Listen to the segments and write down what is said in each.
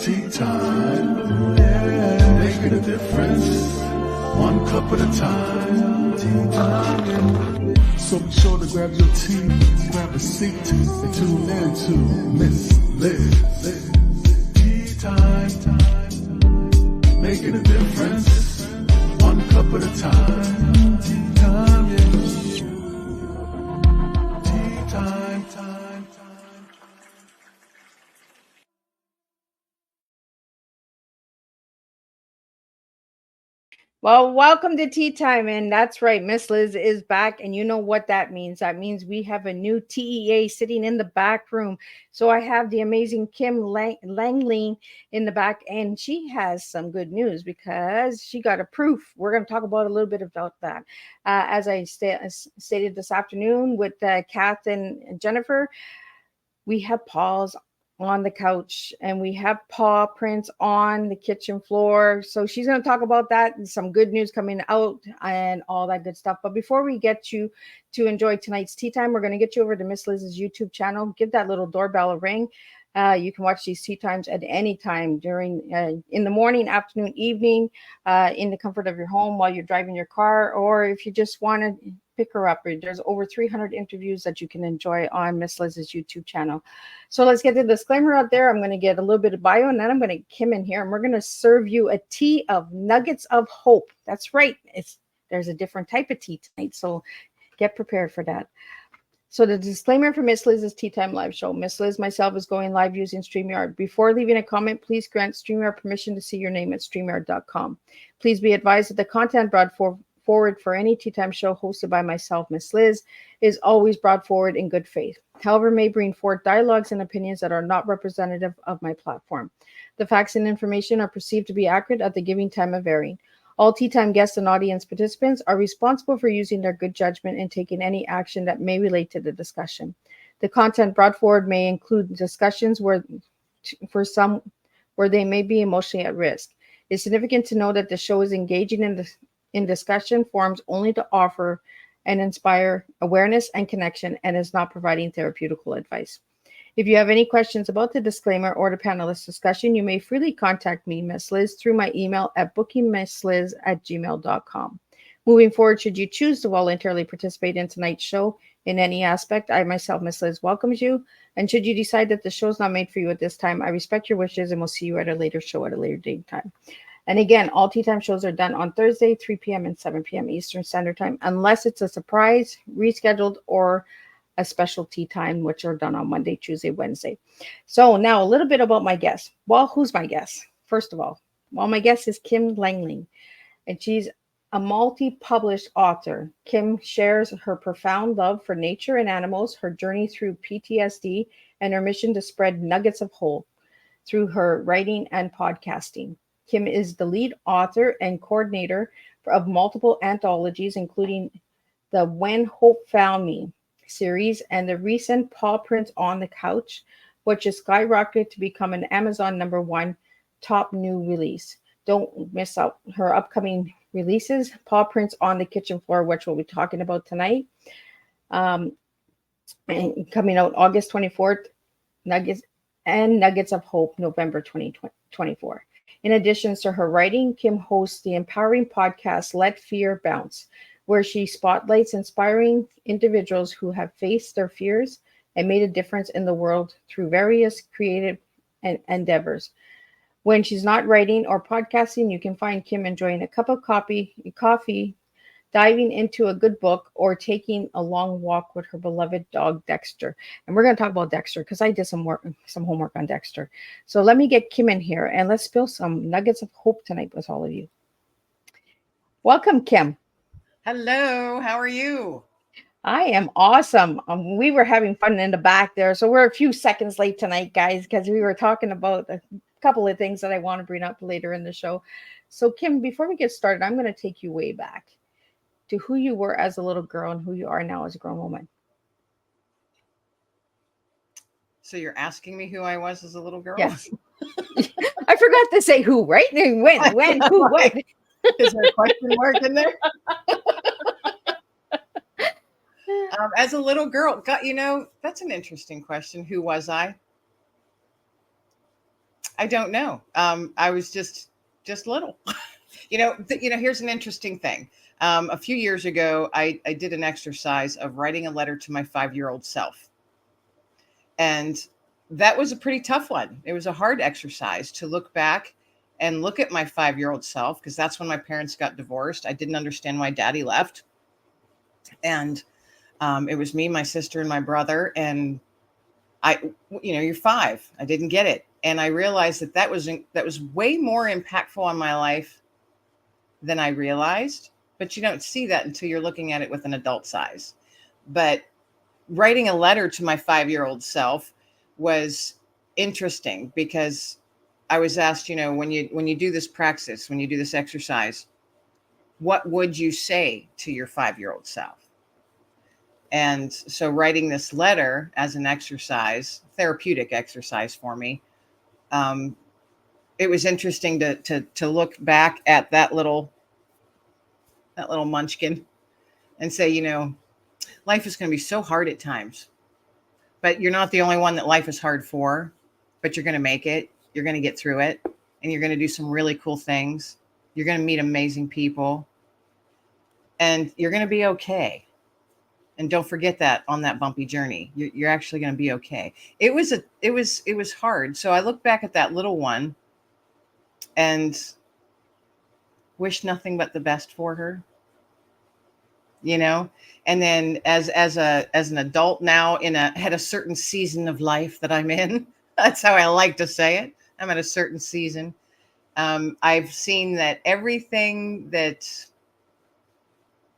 Tea time, yeah, making a difference, one cup at a time. Tea time, yeah. So be sure to grab your tea, grab a seat, and tune in to Miss Liz. Tea time, making a difference, one cup at a time. Tea time, yeah. Tea time, time. Well, welcome to Tea Time, and that's right, Miss Liz is back, and you know what that means. That means we have a new TEA sitting in the back room. So I have the amazing Kim Langling in the back, and she has some good news because she got a proof. We're going to talk about a little bit about that. As I stated this afternoon with Kath and Jennifer, we have paws on the couch and we have paw prints on the kitchen floor. So she's going to talk about that and some good news coming out and all that good stuff. But before we get you to enjoy tonight's tea time, we're going to get you over to Miss Liz's YouTube channel. Give that little doorbell a ring. You can watch these tea times at any time during in the morning, afternoon, evening, in the comfort of your home while you're driving your car, or if you just want to pick her up. There's over 300 interviews that you can enjoy on Miss Liz's YouTube channel. So let's get the disclaimer out there. I'm going to get a little bit of bio, and then I'm going to Kim in here, and we're going to serve you a tea of nuggets of hope. That's right. There's a different type of tea tonight, so get prepared for that. So the disclaimer for Miss Liz's Tea Time live show. Miss Liz, myself, is going live using StreamYard. Before leaving a comment, please grant StreamYard permission to see your name at StreamYard.com. Please be advised that the content brought forward for any Tea Time show hosted by myself, Miss Liz, is always brought forward in good faith. However, may bring forth dialogues and opinions that are not representative of my platform. The facts and information are perceived to be accurate at the giving time of airing. All Tea Time guests and audience participants are responsible for using their good judgment and taking any action that may relate to the discussion. The content brought forward may include discussions where they may be emotionally at risk. It's significant to know that the show is engaging in discussion forums only to offer and inspire awareness and connection and is not providing therapeutical advice. If you have any questions about the disclaimer or the panelist discussion, you may freely contact me, Miss Liz, through my email at bookingmissliz@gmail.com. Moving forward, should you choose to voluntarily participate in tonight's show in any aspect, I myself, Miss Liz, welcomes you. And should you decide that the show is not made for you at this time, I respect your wishes and will see you at a later show at a later date and time. And again, all Tea Time shows are done on Thursday, 3 p.m. and 7 p.m. Eastern Standard Time, unless it's a surprise, rescheduled, or a special tea time, which are done on Monday, Tuesday, Wednesday. So now a little bit about my guest. Well, who's my guest? First of all, my guest is Kim Lengling, and she's a multi-published author. Kim shares her profound love for nature and animals, her journey through PTSD, and her mission to spread nuggets of hope through her writing and podcasting. Kim is the lead author and coordinator of multiple anthologies, including the When Hope Found Me series and the recent Paw Prints on the Couch, which is skyrocketed to become an Amazon #1 top new release. Don't miss out her upcoming releases, Paw Prints on the Kitchen Floor, which we'll be talking about tonight, and coming out August 24th, Nuggets of Hope, November 2024. In addition to her writing, Kim hosts the empowering podcast Let Fear Bounce, where she spotlights inspiring individuals who have faced their fears and made a difference in the world through various creative endeavors. When she's not writing or podcasting, you can find Kim enjoying a cup of coffee, diving into a good book, or taking a long walk with her beloved dog, Dexter. And we're going to talk about Dexter because I did some homework on Dexter. So let me get Kim in here and let's spill some nuggets of hope tonight with all of you. Welcome, Kim. Hello, how are you? I am awesome. We were having fun in the back there. So we're a few seconds late tonight, guys, because we were talking about a couple of things that I want to bring up later in the show. So, Kim, before we get started, I'm going to take you way back to who you were as a little girl and who you are now as a grown woman. So you're asking me who I was as a little girl? Yes. I forgot to say who, right? When, who, what? Is there a question mark in there? As a little girl, God, that's an interesting question. Who was I? I don't know. I was just little. Here's an interesting thing. A few years ago, I did an exercise of writing a letter to my 5-year-old self. And that was a pretty tough one. It was a hard exercise to look back and look at my 5-year-old self, because that's when my parents got divorced. I didn't understand why daddy left. And it was me, my sister, and my brother. And you're 5. I didn't get it. And I realized that was way more impactful on my life than I realized. But you don't see that until you're looking at it with an adult eyes. But writing a letter to my 5-year-old self was interesting, because I was asked, when you do this practice, when you do this exercise, what would you say to your 5-year-old self? And so writing this letter as an exercise, therapeutic exercise for me, it was interesting to look back at that little munchkin and say, life is going to be so hard at times, but you're not the only one that life is hard for, but you're going to make it. You're going to get through it, and you're going to do some really cool things. You're going to meet amazing people, and you're going to be okay. And don't forget that on that bumpy journey, you're actually going to be okay. It was hard. So I look back at that little one and wish nothing but the best for her. And then as an adult now, at a certain season of life that I'm in, that's how I like to say it. I'm at a certain season. I've seen that everything that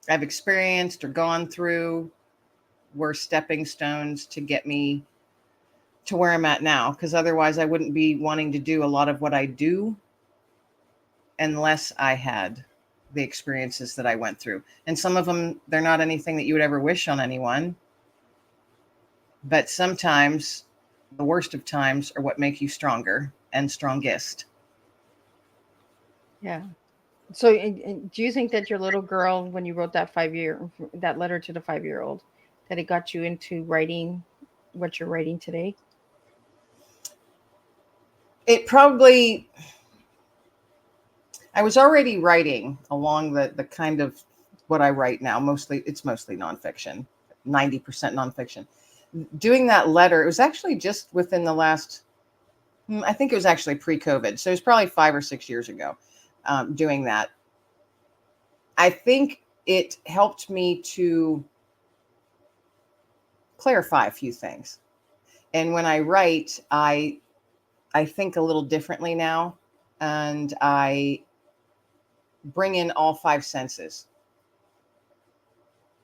I've experienced or gone through were stepping stones to get me to where I'm at now, because otherwise I wouldn't be wanting to do a lot of what I do unless I had the experiences that I went through. And some of them, they're not anything that you would ever wish on anyone. But sometimes the worst of times are what make you stronger and strongest. Yeah. So do you think that your little girl, when you wrote that letter to the 5-year-old, that it got you into writing what you're writing today? It probably, I was already writing along the kind of what I write now. It's mostly nonfiction, 90% nonfiction. Doing that letter, it was actually just within the last, I think it was actually pre-COVID. So it was probably 5 or 6 years ago, doing that. I think it helped me to clarify a few things. And when I write, I think a little differently now, and I bring in all 5 senses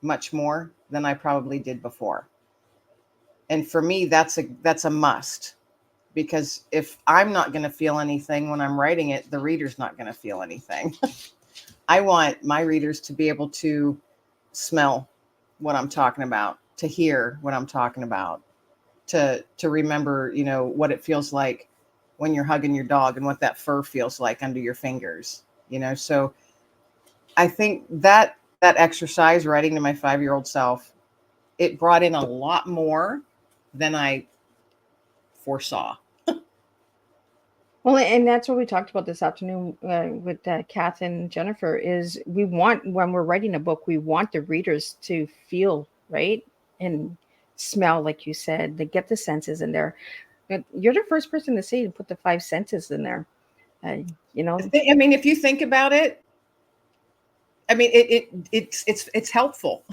much more than I probably did before. And for me, that's a must, because if I'm not going to feel anything when I'm writing it, the reader's not going to feel anything. I want my readers to be able to smell what I'm talking about, to hear what I'm talking about, to remember, what it feels like when you're hugging your dog and what that fur feels like under your fingers, So I think that exercise, writing to my 5-year-old self, it brought in a lot more than I foresaw. Well, and that's what we talked about this afternoon with Kath and Jennifer, is when we're writing a book, we want the readers to feel, right? And smell, like you said, to get the senses in there. But you're the first person to say to put the 5 senses in there. I mean, if you think about it, I mean, it's helpful.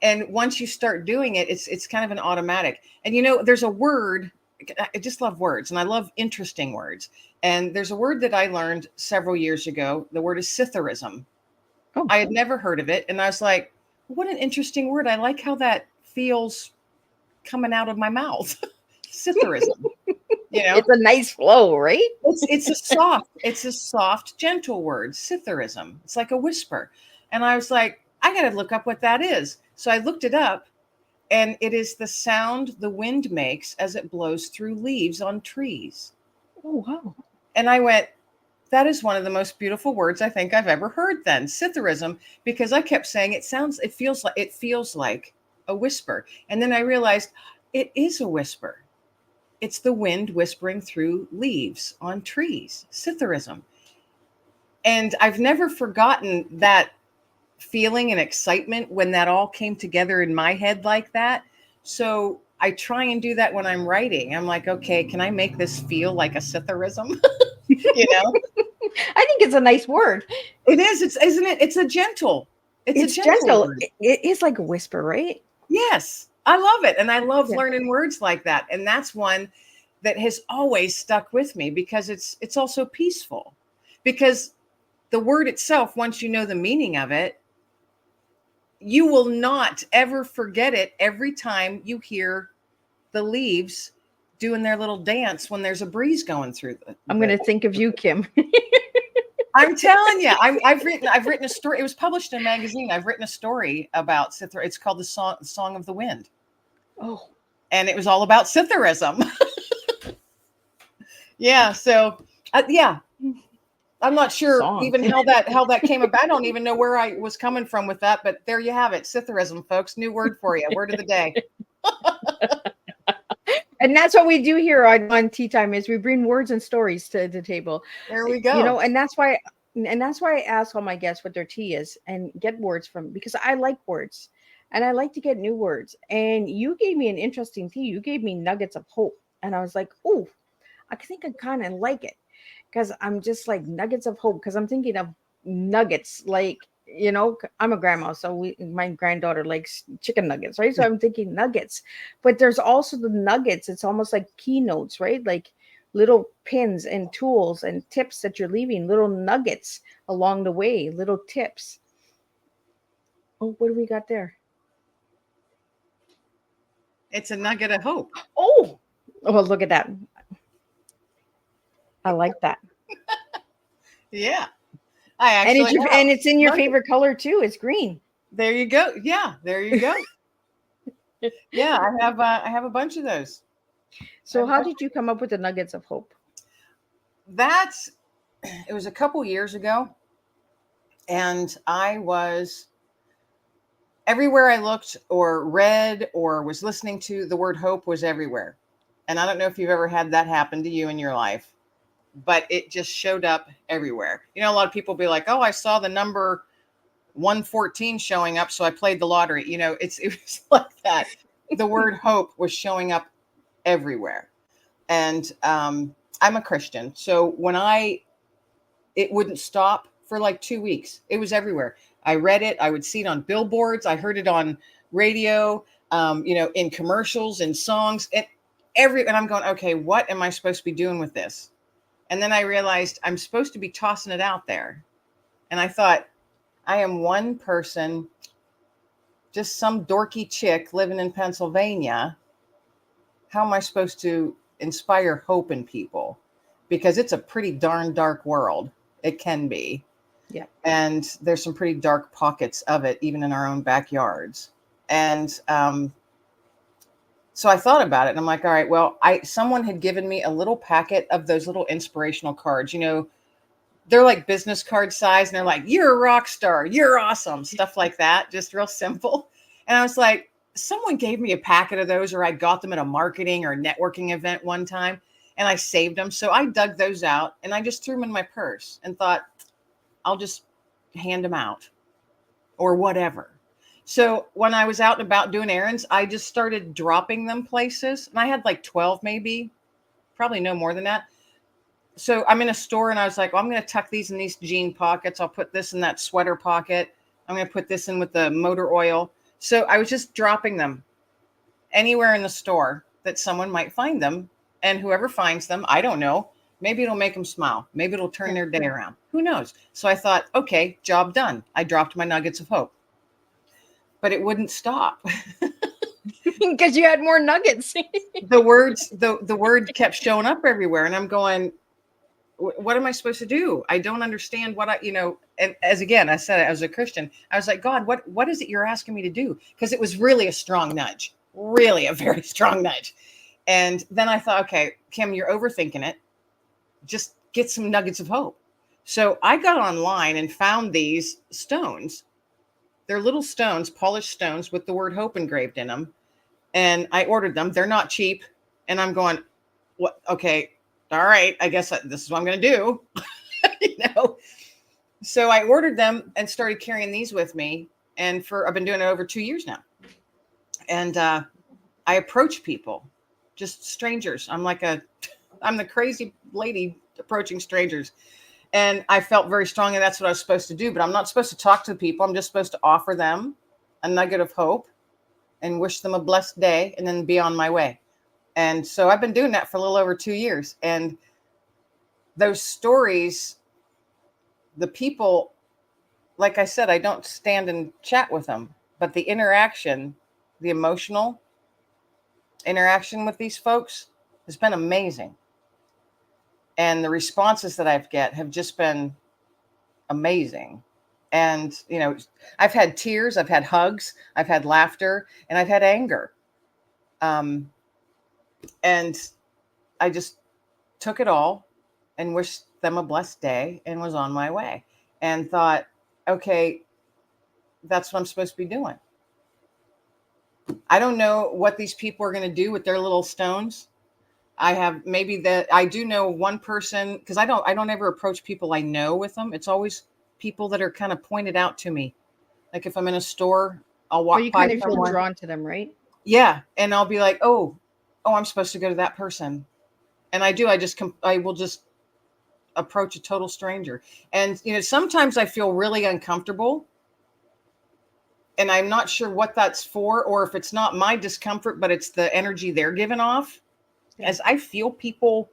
And once you start doing it, it's kind of an automatic. And there's a word, I just love words, and I love interesting words. And there's a word that I learned several years ago. The word is Scytherism. Oh. I had never heard of it. And I was like, what an interesting word. I like how that feels coming out of my mouth. Scytherism. It's a nice flow, right? It's a soft, gentle word. Scytherism. It's like a whisper. And I was like, I got to look up what that is. So I looked it up, and it is the sound the wind makes as it blows through leaves on trees. Oh, wow. And I went, that is one of the most beautiful words I think I've ever heard then, Scytherism, because I kept saying it feels like a whisper. And then I realized it is a whisper. it's the wind whispering through leaves on trees, Scytherism. And I've never forgotten that feeling and excitement when that all came together in my head like that. So I try and do that when I'm writing. I'm like, okay, can I make this feel like a Scytherism? You know, I think it's a nice word. it is. It's isn't it? It's a It's gentle gentle. word. It's like a whisper, right? Yes, I love it, and I love Yeah. learning words like that. And that's one that has always stuck with me because it's also peaceful. Because the word itself, once you know the meaning of it, you will not ever forget it every time you hear the leaves doing their little dance when there's a breeze going through I'm going to think of you, Kim. I'm telling you, I've written a story. It was published in a magazine. I've written a story about Scyther. It's called the Song of the Wind, Oh, and it was all about Scytherism. Yeah. So, yeah, I'm not sure song. even how that came about. I don't even know where I was coming from with that, but there you have it, Scytherism, folks. New word for you. Word of the day. And that's what we do here on Tea Time is we bring words and stories to the table. There we You know, go. and that's why I ask all my guests what their tea is and get words from because I like words and I like to get new words. And you gave me an interesting tea. You gave me nuggets of hope. And I was like, oh, I think I kind of like it because I'm just like nuggets of hope because I'm thinking of nuggets like I'm a grandma, so my granddaughter likes chicken nuggets, right? So I'm thinking nuggets, but there's also the nuggets. It's almost like keynotes, right? Like little pins and tools and tips that you're leaving, little nuggets along the way, little tips. Oh, what do we got there? It's a nugget of hope. Oh, look at that. I like that. Yeah. I And actually have it's in your nuggets. favorite color too. It's green. There you go. Yeah, there you go. Yeah, I have a bunch of those. So how did you come up with the nuggets of hope? That's it was a couple years ago, and I was everywhere I looked or read or was listening to, the word hope was everywhere. And I don't know if you've ever had that happen to you in your life, but it just showed up everywhere. You know, a lot of people be like, "Oh, I saw the number 114 showing up, so I played the lottery." You know, it was like that. The word hope was showing up everywhere. And I'm a Christian, so it wouldn't stop for like 2 weeks. It was everywhere. I read it. I would see it on billboards. I heard it on radio, in commercials and songs and I'm going, okay, what am I supposed to be doing with this? And then I realized I'm supposed to be tossing it out there. And I thought, I am one person, just some dorky chick living in Pennsylvania. How am I supposed to inspire hope in people? Because it's a pretty darn dark world. It can be. Yeah. And there's some pretty dark pockets of it, even in our own backyards. And so I thought about it and I'm like, all right, well, someone had given me a little packet of those little inspirational cards. You know, they're like business card size and they're like, you're a rock star, you're awesome, stuff like that, just real simple. And I was like, someone gave me a packet of those, or I got them at a marketing or networking event one time and I saved them. So I dug those out and I just threw them in my purse and thought, I'll just hand them out or whatever. So when I was out and about doing errands, I just started dropping them places. And I had like 12, maybe, probably no more than that. So I'm in a store and I was like, well, I'm going to tuck these in these jean pockets. I'll put this in that sweater pocket. I'm going to put this in with the motor oil. So I was just dropping them anywhere in the store that someone might find them. And whoever finds them, I don't know, maybe it'll make them smile. Maybe it'll turn their day around. Who knows? So I thought, okay, job done. I dropped my nuggets of hope. But it wouldn't stop. Because you had more nuggets. The word kept showing up everywhere. And I'm going, what am I supposed to do? I don't understand and as again, I said, as a Christian, I was like, God, what is it you're asking me to do? Because it was really a strong nudge, really a very strong nudge. And then I thought, okay, Kim, you're overthinking it. Just get some nuggets of hope. So I got online and found these stones. They're little stones, polished stones with the word hope engraved in them. And I ordered them. They're not cheap. And I'm going, what? Okay, all right. I guess this is what I'm going to do. you know. So I ordered them and started carrying these with me, and I've been doing it over 2 years now. And I approach people, just strangers. I'm the crazy lady approaching strangers. And I felt very strongly that's what I was supposed to do, but I'm not supposed to talk to people. I'm just supposed to offer them a nugget of hope and wish them a blessed day and then be on my way. And so I've been doing that for a little over 2 years. And those stories, the people, like I said, I don't stand and chat with them, but the interaction, the emotional interaction with these folks has been amazing. And the responses that I've get have just been amazing. And, I've had tears, I've had hugs, I've had laughter, and I've had anger. And I just took it all and wished them a blessed day and was on my way and thought, okay, that's what I'm supposed to be doing. I don't know what these people are going to do with their little stones. I do know one person, because I don't ever approach people I know with them. It's always people that are kind of pointed out to me. Like if I'm in a store, I'll walk Or you by kind of feel someone. drawn to them, right? Yeah. And I'll be like, oh, I'm supposed to go to that person. And I do, I will just approach a total stranger. And, sometimes I feel really uncomfortable and I'm not sure what that's for, or if it's not my discomfort, but it's the energy they're giving off. Yeah. As I feel people,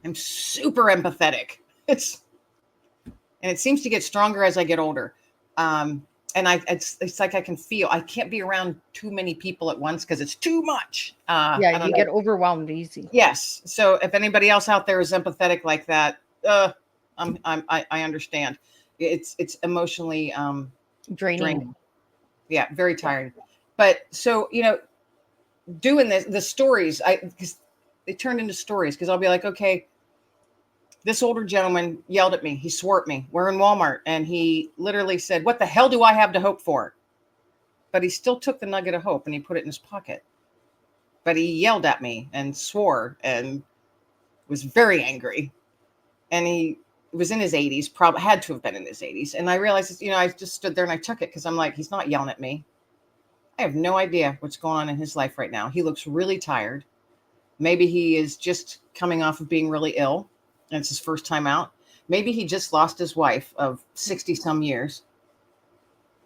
I'm super empathetic. And it seems to get stronger as I get older. And it's like I can feel, I can't be around too many people at once because it's too much. Yeah, you get overwhelmed easy. Yes. So if anybody else out there is empathetic like that, I understand. It's emotionally draining. Yeah, very tiring. But so doing the stories, because they turned into stories. Because I'll be like, okay, this older gentleman yelled at me. He swore at me. We're in Walmart, and he literally said, "What the hell do I have to hope for?" But he still took the nugget of hope and he put it in his pocket. But he yelled at me and swore and was very angry. And he was in his 80s, probably had to have been in his 80s. And I realized, I just stood there and I took it because I'm like, he's not yelling at me. I have no idea what's going on in his life right now. He looks really tired. Maybe he is just coming off of being really ill and it's his first time out. Maybe he just lost his wife of 60 some years.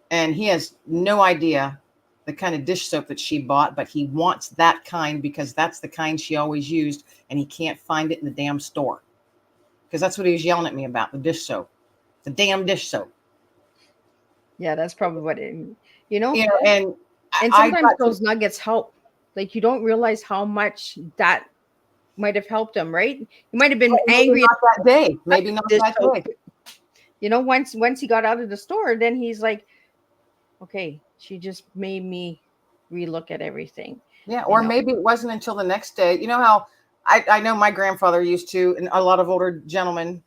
And he has no idea the kind of dish soap that she bought, but he wants that kind because that's the kind she always used. And he can't find it in the damn store. Because that's what he was yelling at me about, the dish soap, the damn dish soap. Yeah, that's probably what it, and sometimes those nuggets help. Like you don't realize how much that might have helped him, right? You might have been angry not that day, maybe not that day. Once he got out of the store, then he's like, okay, she just made me relook at everything. Yeah, or maybe it wasn't until the next day. You know how I know my grandfather used to, and a lot of older gentlemen,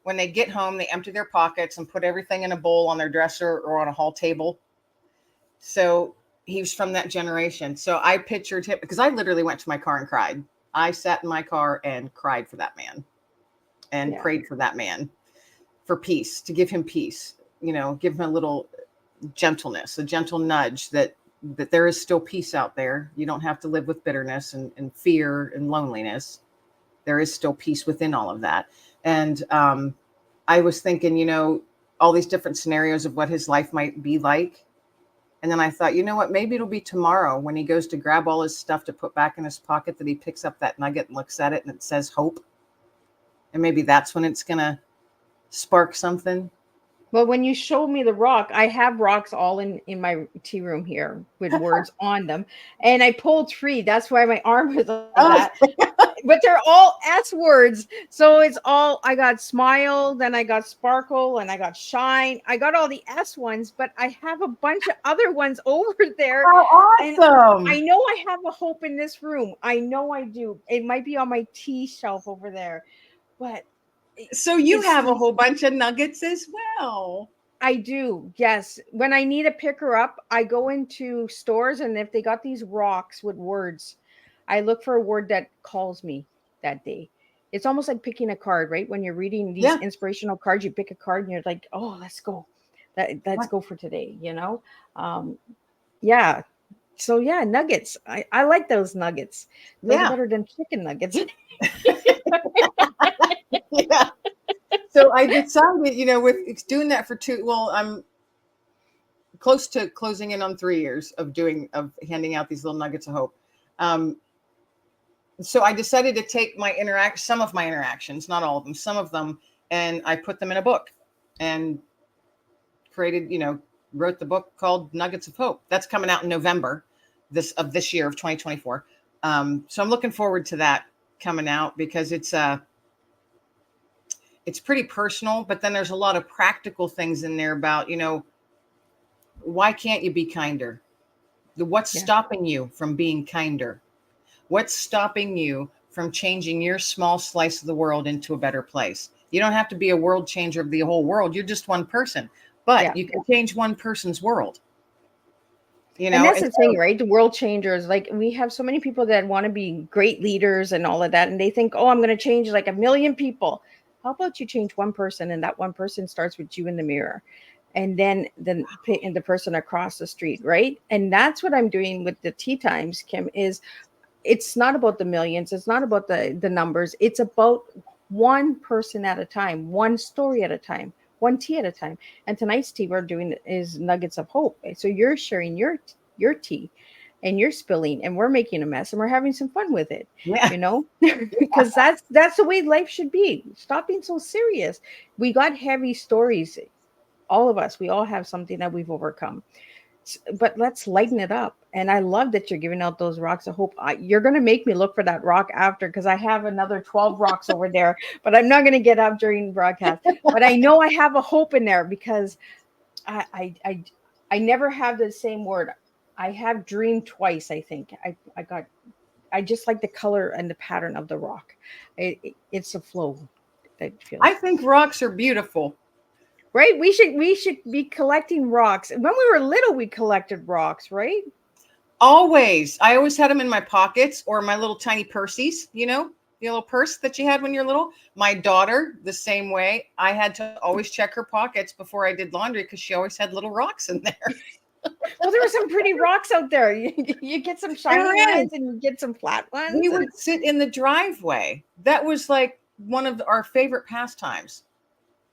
when they get home, they empty their pockets and put everything in a bowl on their dresser or on a hall table. So he was from that generation. So I pictured him, because I literally went to my car and cried. I sat in my car and cried for that man and prayed for that man for peace, to give him peace, give him a little gentleness, a gentle nudge that there is still peace out there. You don't have to live with bitterness and fear and loneliness. There is still peace within all of that. And I was thinking, all these different scenarios of what his life might be like. And then I thought, you know what, maybe it'll be tomorrow when he goes to grab all his stuff to put back in his pocket that he picks up that nugget and looks at it and it says hope. And maybe that's when it's going to spark something. Well, when you showed me the rock, I have rocks all in my tea room here with words on them. And I pulled 3. That's why my arm was like that. But they're all S words. So it's all, I got smile, then I got sparkle, and I got shine. I got all the S ones, but I have a bunch of other ones over there. Oh, awesome. And I know I have a hope in this room. I know I do. It might be on my tea shelf over there. But so you have a whole bunch of nuggets as well. I do. Yes. When I need to pick her up, I go into stores, and if they got these rocks with words, I look for a word that calls me that day. It's almost like picking a card, right? When you're reading these Yeah. inspirational cards, you pick a card and you're like, oh, let's go. Let's Right. go for today, you know? Yeah. So yeah, nuggets. I like those nuggets. Those are Yeah. better than chicken nuggets. Yeah. So I decided, with doing that for I'm close to closing in on 3 years of handing out these little nuggets of hope. Um, so I decided to take some of my interactions, not all of them, some of them, and I put them in a book and created, wrote the book called Nuggets of Hope. That's coming out in November this year of 2024. So I'm looking forward to that coming out because it's pretty personal, but then there's a lot of practical things in there about, why can't you be kinder? What's Yeah. stopping you from being kinder? What's stopping you from changing your small slice of the world into a better place? You don't have to be a world changer of the whole world. You're just one person, but Yeah. you can change one person's world, And that's And the thing, right? The world changers. Like we have so many people that want to be great leaders and all of that. And they think, oh, I'm going to change like a million people. How about you change one person and that one person starts with you in the mirror? And then and the person across the street, right? And that's what I'm doing with the tea times, Kim, is it's not about the millions, it's not about the numbers, it's about one person at a time, one story at a time, one tea at a time. And tonight's tea we're doing is nuggets of hope. So you're sharing your tea and you're spilling and we're making a mess and we're having some fun with it, yeah, because that's the way life should be. Stop being so serious. We got heavy stories, all of us, we all have something that we've overcome, but let's lighten it up. And I love that you're giving out those rocks of hope. You're going to make me look for that rock after, because I have another 12 rocks over there, but I'm not going to get up during broadcast. But I know I have a hope in there because I, I, I, I never have the same word. I have dreamed twice. I think I just like the color and the pattern of the rock. It's a flow. I feel. I think rocks are beautiful. Right? We should be collecting rocks. When we were little, we collected rocks, right? Always. I always had them in my pockets or my little tiny pursies, the little purse that you had when you're little. My daughter, the same way. I had to always check her pockets before I did laundry because she always had little rocks in there. Well, there were some pretty rocks out there. You get some shiny There ones is. and you get some flat We ones. And would sit in the driveway. That was like one of our favorite pastimes.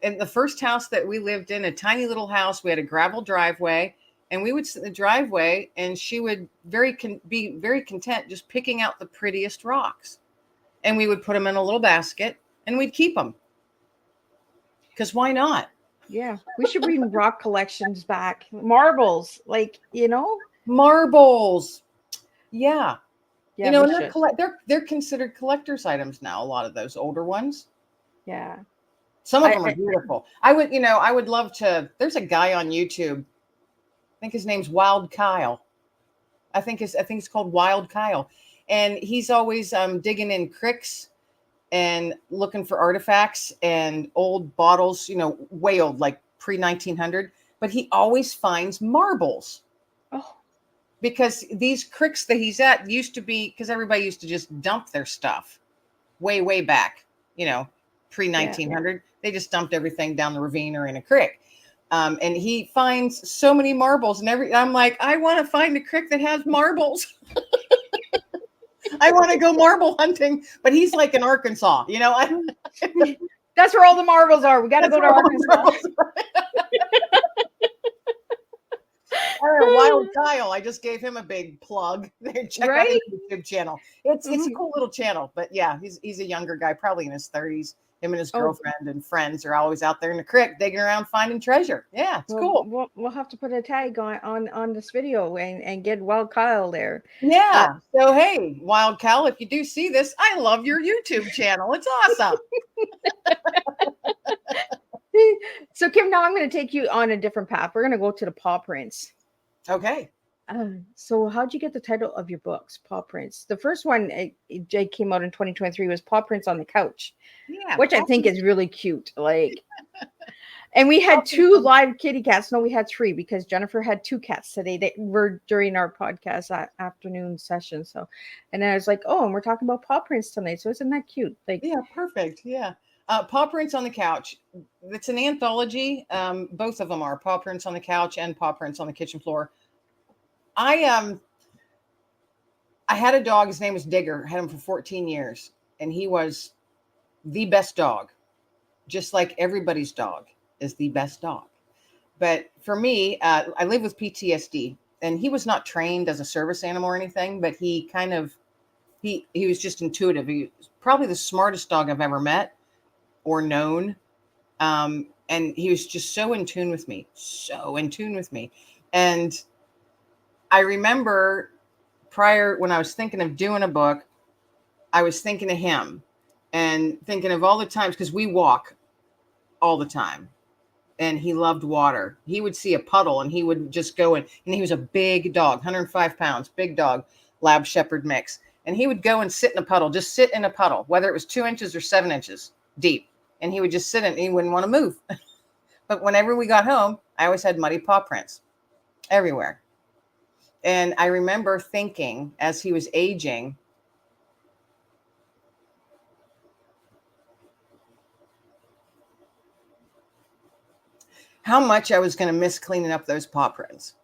In the first house that we lived in, a tiny little house, we had a gravel driveway, and we would sit in the driveway, and she would be very content just picking out the prettiest rocks, and we would put them in a little basket, and we'd keep them because why not? yeah, we should bring rock collections back. Marbles, like, Marbles, yeah, Yeah, we and should. they're considered collector's items now. A lot of those older ones. Yeah. Some of them are I beautiful. I would love to. There's a guy on YouTube. I think his name's Wild Kyle. I think it's called Wild Kyle, and he's always digging in cricks and looking for artifacts and old bottles, way old, like pre 1900. But he always finds marbles Oh, because these cricks that he's at used to be because everybody used to just dump their stuff way back, pre yeah. 1900. They just dumped everything down the ravine or in a creek. And he finds so many marbles, and I'm like, I want to find a creek that has marbles. I want to go marble hunting, but he's like in Arkansas, That's where all the marbles are. We got to That's go to where all the Arkansas. marbles are. Wild Kyle, I just gave him a big plug. Check out his Right? YouTube channel. It's a cool little channel, but yeah, he's a younger guy, probably in his 30s. Him and his Oh, girlfriend and friends are always out there in the creek digging around finding treasure. Yeah, it's well, cool. we'll have to put a tag on this video and get Wild Kyle there. Yeah. So hey, Wild Kyle, if you do see this, I love your YouTube channel. It's awesome. So Kim, now I'm going to take you on a different path. We're going to go to the paw prints. Okay. So how'd you get the title of your books, Paw Prints? The first one it came out in 2023 was Paw Prints on the Couch, Yeah. which I think is really cute. Like, And we had 2 live kitty cats. No, we had 3 because Jennifer had 2 cats today. They were during our podcast afternoon session. So, and then I was like, oh, and we're talking about paw prints tonight. So isn't that cute? Like, Yeah, perfect. Yeah. Paw Prints on the Couch. It's an anthology. Both of them are Paw Prints on the Couch and Paw Prints on the Kitchen Floor. I had a dog. His name was Digger. I had him for 14 years, and he was the best dog, just like everybody's dog is the best dog. But for me, I live with PTSD, and he was not trained as a service animal or anything, but he was just intuitive. He was probably the smartest dog I've ever met or known. And he was just so in tune with me. And I remember prior, when I was thinking of doing a book, I was thinking of him and thinking of all the times, because we walk all the time, and he loved water. He would see a puddle and he would just go in, and he was a big dog, 105 pounds, big dog, lab shepherd mix. And he would go and sit in a puddle, just sit in a puddle, whether it was 2 inches or 7 inches deep. And he would just sit in it, and he wouldn't want to move. But whenever we got home, I always had muddy paw prints everywhere. And I remember thinking, as he was aging, how much I was going to miss cleaning up those paw prints.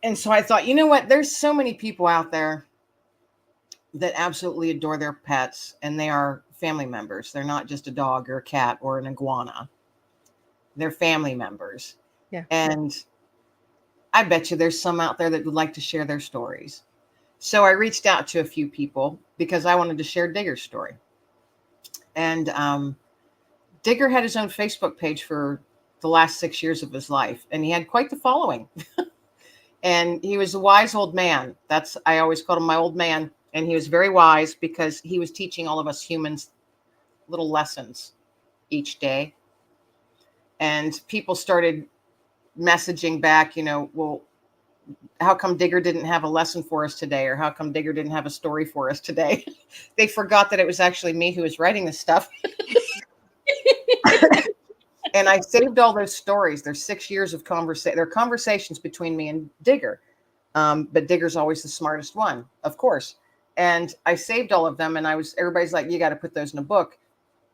And so I thought, you know what? There's so many people out there that absolutely adore their pets, and they are family members. They're not just a dog or a cat or an iguana. They're family members. Yeah. And I bet you there's some out there that would like to share their stories. So I reached out to a few people because I wanted to share Digger's story. And Digger had his own Facebook page for the last 6 years of his life, and he had quite the following. And he was a wise old man. I always called him my old man. And he was very wise because he was teaching all of us humans little lessons each day. And people started messaging back, well, how come Digger didn't have a lesson for us today? Or how come Digger didn't have a story for us today? They forgot that it was actually me who was writing this stuff. And I saved all those stories. There's 6 years of conversations between me and Digger. But Digger's always the smartest one, of course. And I saved all of them, and everybody's like, you got to put those in a book.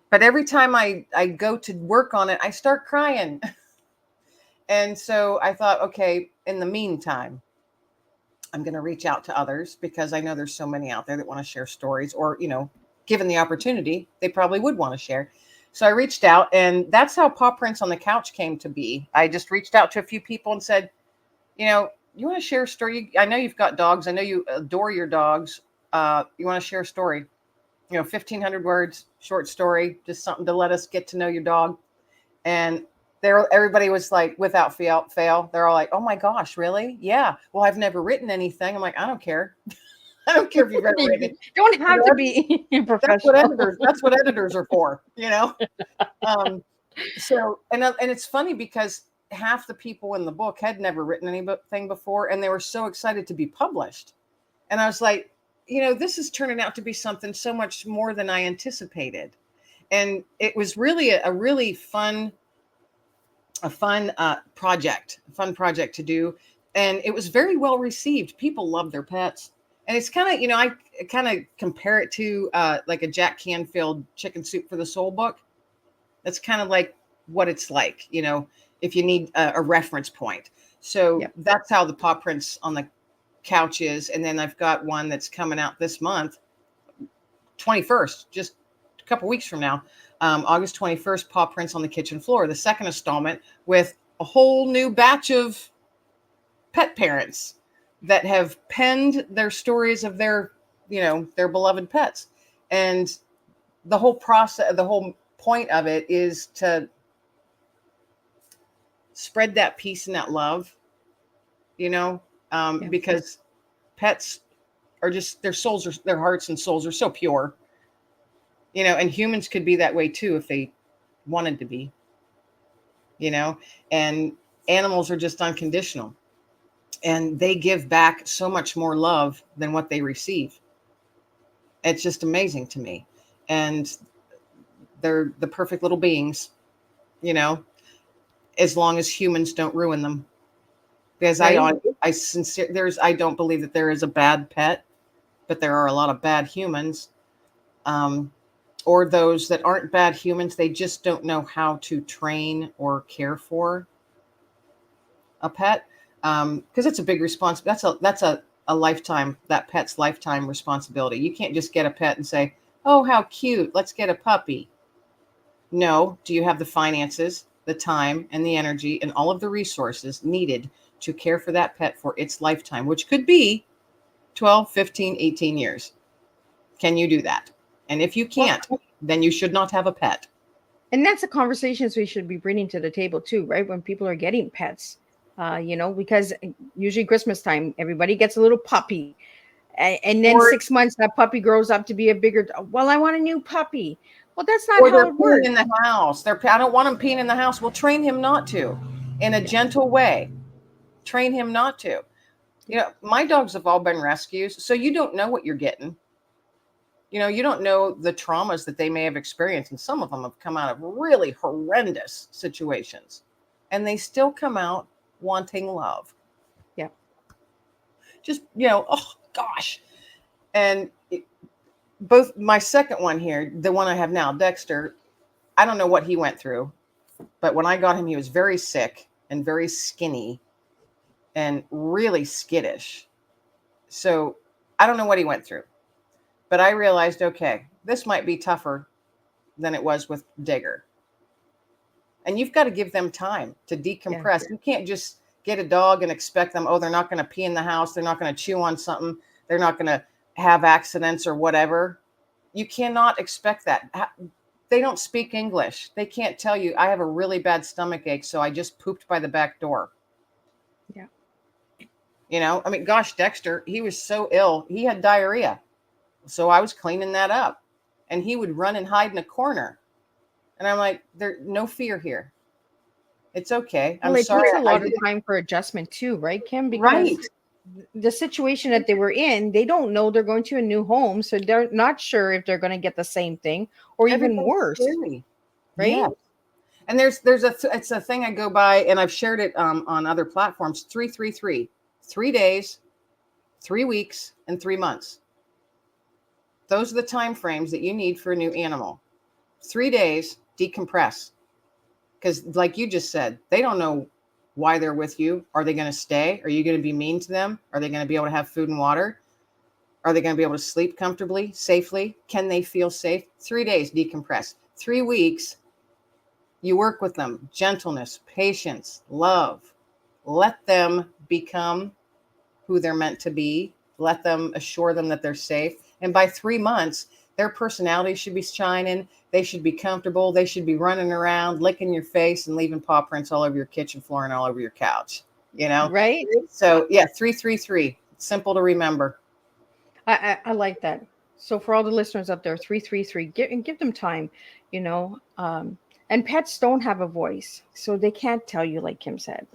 But every time I go to work on it, I start crying. And so I thought, okay, in the meantime, I'm going to reach out to others, because I know there's so many out there that want to share stories, or, given the opportunity, they probably would want to share. So I reached out, and that's how Paw Prints on the Couch came to be. I just reached out to a few people and said, you want to share a story? I know you've got dogs. I know you adore your dogs. You want to share a story? 1,500 words, short story, just something to let us get to know your dog. And everybody was like, without fail, they're all like, oh my gosh, really? Yeah. Well, I've never written anything. I'm like, I don't care. I don't care if you've ever written it. You don't have to be professional. That's what editors are for, So, and it's funny because half the people in the book had never written anything before, and they were so excited to be published. And I was like, this is turning out to be something so much more than I anticipated. And it was really a really fun project to do. And it was very well received. People love their pets. And it's kind of, I kind of compare it to like a Jack Canfield Chicken Soup for the Soul book. That's kind of like what it's like, if you need a reference point. So That's how the Paw Prints on the Couch is. And then I've got one that's coming out this month, 21st, just a couple weeks from now, August 21st, Paw Prints on the Kitchen Floor, the second installment, with a whole new batch of pet parents that have penned their stories of their beloved pets. And the whole process, the whole point of it is to spread that peace and that love, because pets are just, their hearts and souls are so pure, and humans could be that way too if they wanted to be, and animals are just unconditional, and they give back so much more love than what they receive. It's just amazing to me. And They're the perfect little beings, you know, as long as humans don't ruin them. Because Right. I don't believe that there is a bad pet, but there are a lot of bad humans, um, or those that aren't bad humans. They just don't know how to train or care for a pet, because it's a big response. That's a lifetime, that pet's lifetime responsibility. You can't just get a pet and say, "Oh, how cute, let's get a puppy." No, do you have the finances, the time, and the energy, and all of the resources needed to care for that pet for its lifetime, which could be 12, 15, 18 years? Can you do that? And if you Well, can't, then you should not have a pet. and that's the conversations we should be bringing to the table too, right? When people are getting pets, because usually Christmas time, everybody gets a little puppy, and then Or 6 months that puppy grows up to be a bigger. Well, I want a new puppy. Well, that's not or how they're it peeing works, in the house. I don't want him peeing in the house. Well, train him not to, in a yeah, gentle way. Train him not to. yeah, My dogs have all been rescues, so you don't know what you're getting. You don't know the traumas that they may have experienced, and some of them have come out of really horrendous situations, and they still come out wanting love. yeah. Just, oh gosh. And both my second one here, the one I have now, Dexter, I don't know what he went through, but when I got him, he was very sick and very skinny and really skittish. So I don't know what he went through, but I realized, okay, this might be tougher than it was with Digger. And you've got to give them time to Yeah. decompress. You can't just get a dog and expect them, oh, they're not going to pee in the house. They're not going to chew on something. They're not going to have accidents or whatever. You cannot expect that. They don't speak English. They can't tell you, I have a really bad stomach ache, so I just pooped by the back door. Yeah. I mean, gosh, Dexter, he was so ill. He had diarrhea. So I was cleaning that up. And he would run and hide in a corner. And I'm like, there's no fear here. It's okay. Well, I'm it sorry. takes a I lot of didn't. time for adjustment too, right, Kim? Right. Because the situation that they were in, they don't know they're going to a new home, so they're not sure if they're going to get the same thing or even Everything's worse, scary. right? Yeah. And it's a thing I go by, and I've shared it on other platforms. 333, 3 days, 3 weeks, and 3 months. Those are the time frames that you need for a new animal. 3 days, decompress. Because like you just said, they don't know why they're with you. Are they going to stay? Are you going to be mean to them? Are they going to be able to have food and water? Are they going to be able to sleep comfortably, safely? Can they feel safe? 3 days, decompress. 3 weeks, you work with them. Gentleness, patience, love. Let them become who they're meant to be. Let them assure them that they're safe. And by 3 months, their personality should be shining. They should be comfortable. They should be running around, licking your face and leaving paw prints all over your kitchen floor and all over your couch. Right? So yeah, 333. Simple to remember. I like that. So for all the listeners up there, 333, give them time, you know. And pets don't have a voice, so they can't tell you, like Kim said,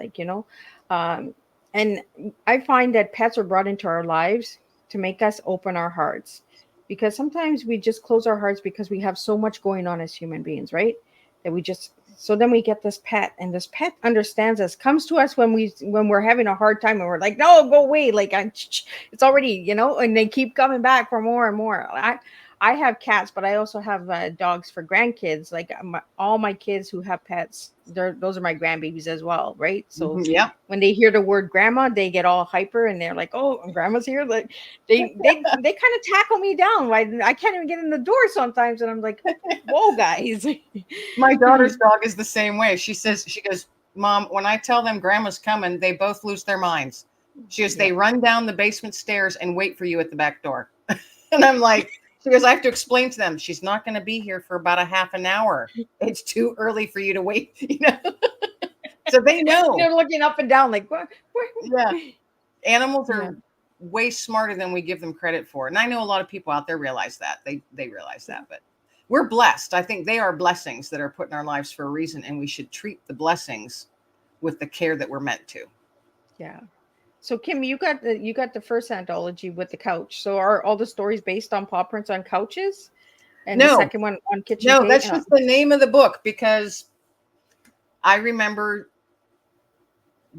Um, and I find that pets are brought into our lives to make us open our hearts, because sometimes we just close our hearts because we have so much going on as human beings, right? That we just so then we get this pet, and this pet understands us, comes to us when we're having a hard time, and we're like, no, go away, like it's already, and they keep coming back for more and more. I have cats, but I also have dogs for grandkids. Like all my kids who have pets, those are my grandbabies as well, right? So Yeah. when they hear the word grandma, they get all hyper and they're like, "Oh, grandma's here!" Like they kind of tackle me down. I can't even get in the door sometimes, and I'm like, "Whoa, guys!" My daughter's dog is the same way. She goes, Mom, when I tell them grandma's coming, they both lose their minds. She goes, Yeah. they run down the basement stairs and wait for you at the back door. And I'm like, she goes, I have to explain to them, she's not going to be here for about a half an hour. It's too early for you to wait, So they know. They're looking up and down like, what? Yeah. Animals Yeah. are way smarter than we give them credit for. And I know a lot of people out there realize that. They realize that, but we're blessed. I think they are blessings that are put in our lives for a reason, and we should treat the blessings with the care that we're meant to. Yeah. So Kim, you got the first anthology with the couch. So are all the stories based on paw prints on couches? And the No, second one on kitchen no, table. that's just the name of the book, because I remember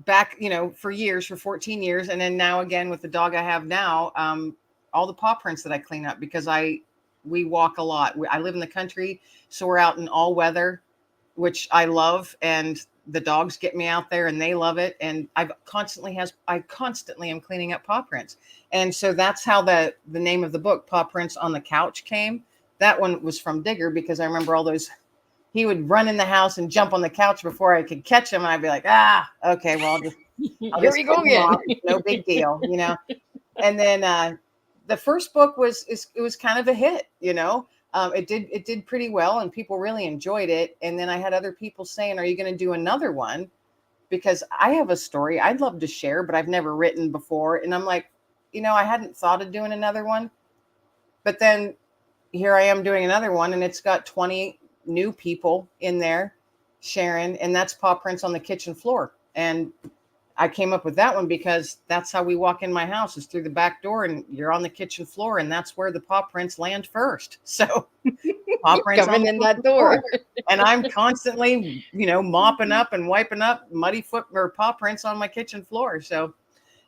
back, for years, for 14 years, and then now again with the dog I have now, all the paw prints that I clean up, because we walk a lot. I live in the country, so we're out in all weather, which I love, and the dogs get me out there and they love it. And I constantly am cleaning up paw prints. And so that's how the name of the book, Paw Prints on the Couch, came. That one was from Digger, because I remember all those, he would run in the house and jump on the couch before I could catch him. And I'd be like, okay, well, I'll Here just we go get him again. off. It's no big deal. And then the first book was kind of a hit. It did pretty well, and people really enjoyed it. And then I had other people saying, "Are you going to do another one?" Because I have a story I'd love to share, but I've never written before. And I'm like, I hadn't thought of doing another one. But then here I am doing another one, and it's got 20 new people in there sharing, and that's Paw Prints on the Kitchen Floor. And I came up with that one because that's how we walk in my house, is through the back door, and you're on the kitchen floor, and that's where the paw prints land first. So paw prints Coming on the in that kitchen door. floor. And I'm constantly, mopping up and wiping up muddy foot or paw prints on my kitchen floor. So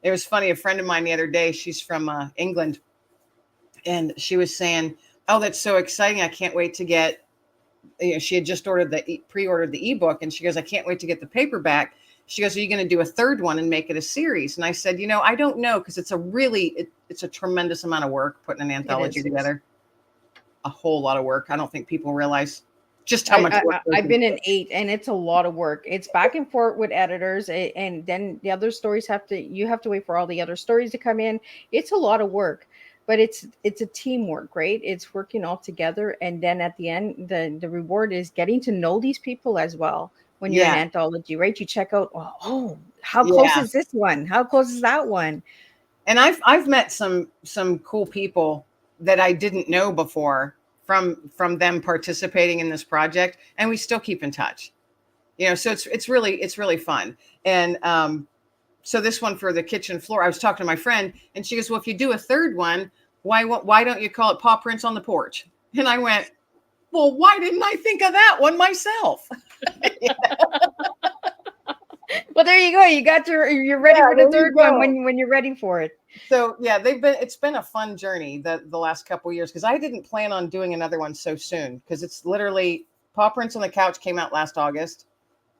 it was funny. A friend of mine the other day, she's from England, and she was saying, "Oh, that's so exciting. I can't wait to get," she had just pre-ordered the ebook, and she goes, "I can't wait to get the paperback." She goes, "Are you going to do a third one and make it a series?" And I said, I don't know, because it's it's a tremendous amount of work putting an anthology together. A whole lot of work. I don't think people realize just how much work. I've been in 8, and it's a lot of work. It's back and forth with editors, and then the other stories you have to wait for all the other stories to come in. It's a lot of work, but it's a teamwork, right? It's working all together, and then at the end, the reward is getting to know these people as well. When you're an Yeah. anthology, right? You check out, how close Yeah. is this one? How close is that one? And I've met some cool people that I didn't know before from them participating in this project, and we still keep in touch. So it's really fun. And so this one for the kitchen floor, I was talking to my friend, and she goes, "Well, if you do a third one, why don't you call it Paw Prints on the Porch?" And I went, "Well, why didn't I think of that one myself?" Well, there you go. You're ready for the there you third one go. when you're ready for it. So yeah, it's been a fun journey the last couple of years, because I didn't plan on doing another one so soon, because it's literally Paw Prints on the Couch came out last August,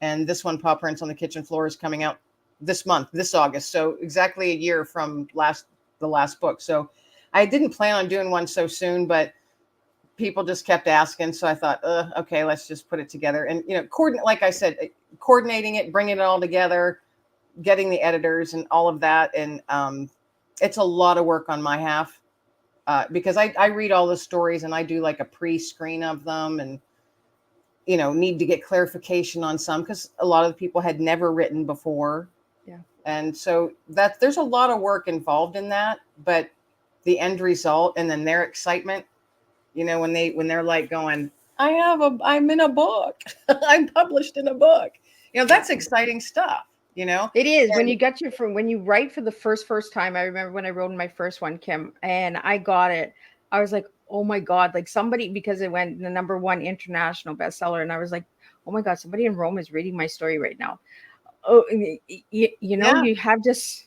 and this one, Paw Prints on the Kitchen Floor, is coming out this August. So exactly a year from the last book. So I didn't plan on doing one so soon, but people just kept asking. So I thought, okay, let's just put it together. And, like I said, coordinating it, bringing it all together, getting the editors and all of that. And it's a lot of work on my half, because I read all the stories, and I do like a pre-screen of them, and, need to get clarification on some, because a lot of the people had never written before. Yeah. And so there's a lot of work involved in that, but the end result, and then their excitement, when they're like going, I'm in a book, I'm published in a book, that's exciting stuff, It is. When you write for the first time. I remember when I wrote my first one, Kim, and I got it. I was like, oh my God, like somebody, because it went the #1 international bestseller. And I was like, oh my God, somebody in Rome is reading my story right now. Oh, Yeah. you have this,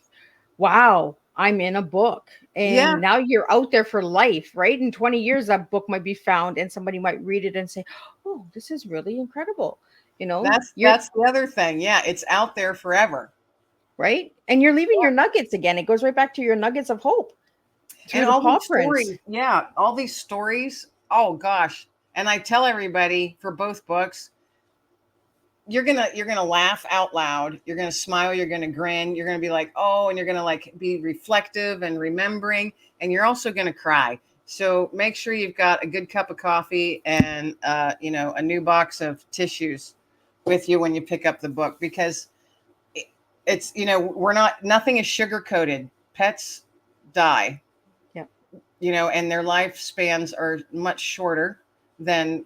wow, I'm in a book. Yeah. And now you're out there for life, right? In 20 years, that book might be found, and somebody might read it and say, oh, this is really incredible. That's the other thing. Yeah. It's out there forever. Right? And you're leaving your nuggets again. It goes right back to your nuggets of hope through And the all paw these prints. stories. Yeah. All these stories. Oh gosh. And I tell everybody for both books, you're gonna laugh out loud, you're gonna smile, you're gonna grin, you're gonna be like, oh, and you're gonna like be reflective and remembering, and you're also gonna cry. So make sure you've got a good cup of coffee and a new box of tissues with you when you pick up the book, because it's nothing is sugar coated. Pets die. Yeah. And their lifespans are much shorter than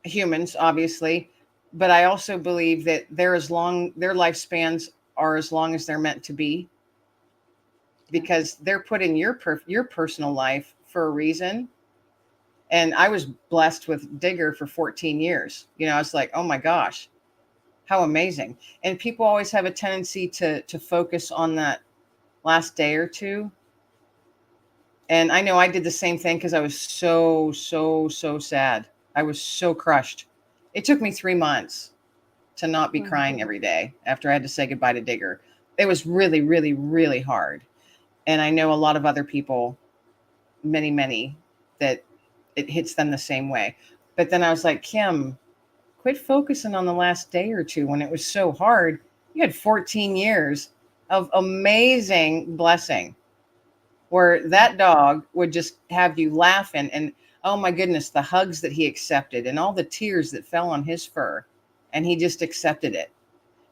humans, obviously. But I also believe that their lifespans are as long as they're meant to be, because they're put in your personal life for a reason. And I was blessed with Digger for 14 years. I was like, oh my gosh, how amazing. And people always have a tendency to focus on that last day or two. And I know I did the same thing because I was so, so, so sad. I was so crushed. It took me 3 months to not be Wow. crying every day after I had to say goodbye to Digger. It was really, really, really hard. And I know a lot of other people, many, many, that it hits them the same way. But then I was like, Kim, quit focusing on the last day or two when it was so hard. You had 14 years of amazing blessing where that dog would just have you laughing. And oh my goodness, the hugs that he accepted and all the tears that fell on his fur. And he just accepted it.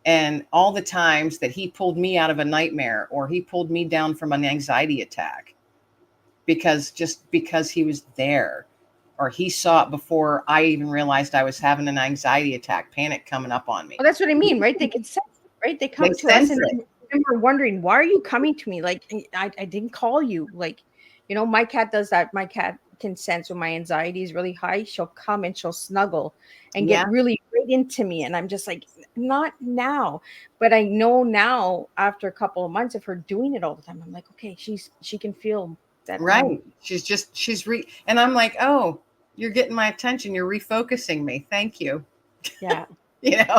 And all the times that he pulled me out of a nightmare or he pulled me down from an anxiety attack because he was there, or he saw it before I even realized I was having an anxiety attack, panic coming up on me. Well, that's what I mean, right? They can sense it, right? They come to us, and then we're wondering, why are you coming to me? Like, I didn't call you. Like, my cat does that. My cat can sense when my anxiety is really high. She'll come and she'll snuggle and get really right into me. And I'm just like, not now. But I know now, after a couple of months of her doing it all the time, I'm like, okay, she can feel that. Right. And I'm like, oh, you're getting my attention. You're refocusing me. Thank you. Yeah.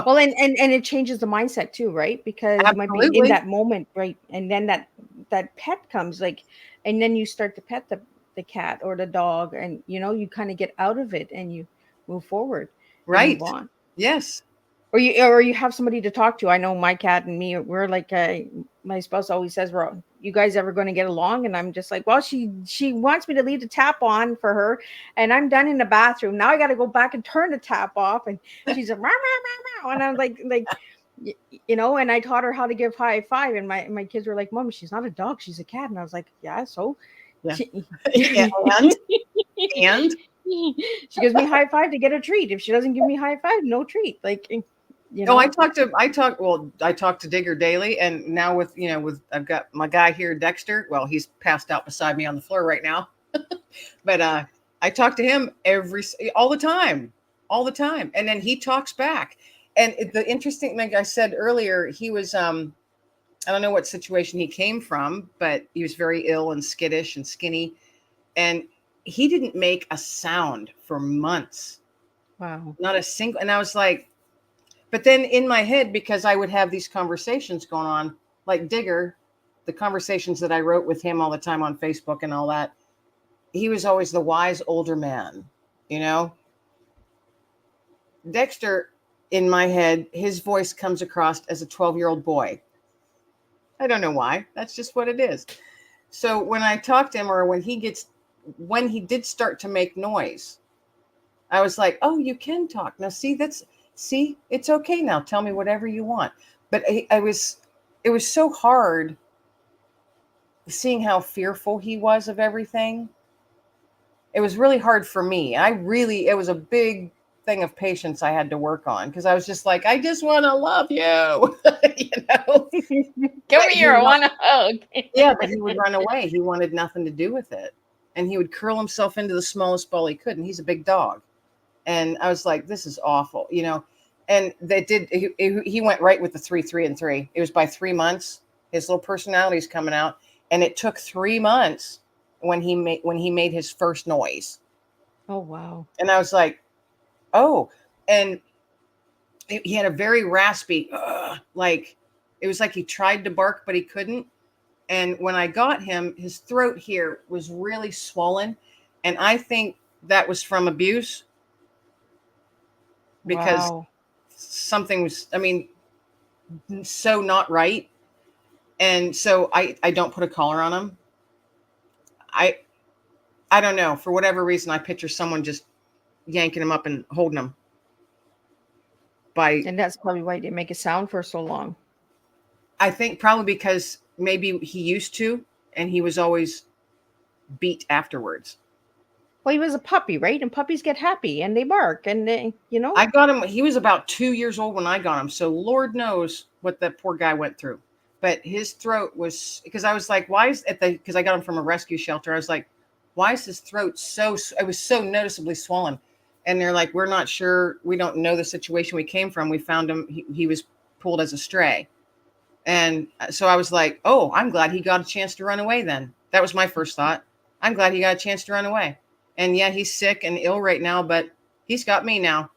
Well, and it changes the mindset too, right? Because you might be in that moment, right? And then that pet comes, like, and then you start to pet the cat or the dog, and you kind of get out of it and you move forward, right? Move on. Yes. Or you have somebody to talk to. I know my cat and me, we're like, my spouse always says, "Well, you guys ever going to get along?" And I'm just like, well, she wants me to leave the tap on for her, and I'm done in the bathroom. Now I got to go back and turn the tap off, and she's like, meow, meow, meow, meow. And I'm like, and I taught her how to give high five, and my kids were like, Mom, she's not a dog, she's a cat. And I was like, yeah, so yeah. And she gives me high five to get a treat. If she doesn't give me high five, no treat. Like, I talk to Digger daily, and now with I've got my guy here, Dexter. Well, he's passed out beside me on the floor right now, but I talk to him all the time, and then he talks back. And the interesting thing I said earlier, he was I don't know what situation he came from, but he was very ill and skittish and skinny, and he didn't make a sound for months. Wow. Not a single. And I was like, but then in my head, because I would have these conversations going on, like Digger, the conversations that I wrote with him all the time on Facebook and all that, he was always the wise older man, Dexter, in my head, his voice comes across as a 12-year-old boy. I don't know why. That's just what it is. So when I talk to him, or when he did start to make noise, I was like, oh, you can talk. Now, see, it's okay now. Tell me whatever you want. But it was so hard seeing how fearful he was of everything. It was really hard for me. It was a big thing of patience I had to work on, because I was just like, I just want to love you. Come here, I want a hug. Yeah, but he would run away. He wanted nothing to do with it. And he would curl himself into the smallest ball he could. And he's a big dog. And I was like, this is awful, and he went right with the 3, 3, and 3. It was by 3 months, his little personality's coming out. And it took 3 months when he made his first noise. Oh, wow. And I was like, oh, and he had a very raspy, like, it was like he tried to bark, but he couldn't. And when I got him, his throat here was really swollen. And I think that was from abuse. Because something was, so not right. And so I don't put a collar on him. I don't know. For whatever reason, I picture someone just yanking him up and holding him. And that's probably why he didn't make a sound for so long. I think probably because maybe he used to, and he was always beat afterwards. Well, he was a puppy, right? And puppies get happy and they bark, and I got him. He was about 2 years old when I got him. So Lord knows what that poor guy went through. But his throat was, because I was like, why is it because I got him from a rescue shelter. I was like, why is his throat it was so noticeably swollen. And they're like, we're not sure. We don't know the situation we came from. We found him. He was pulled as a stray. And so I was like, oh, I'm glad he got a chance to run away then. That was my first thought. I'm glad he got a chance to run away. And yeah, he's sick and ill right now, but he's got me now.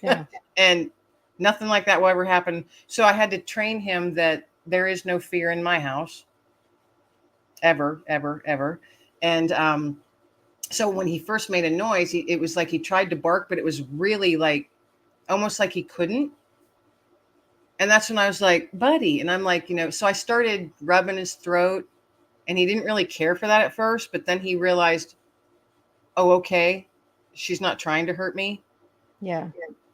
Yeah. And nothing like that will ever happen. So I had to train him that there is no fear in my house. Ever, ever, ever. And so when he first made a noise, it was like he tried to bark, but it was really like almost like he couldn't. And that's when I was like, buddy. And I'm like, so I started rubbing his throat, and he didn't really care for that at first. But then he realized, oh, okay, she's not trying to hurt me. Yeah.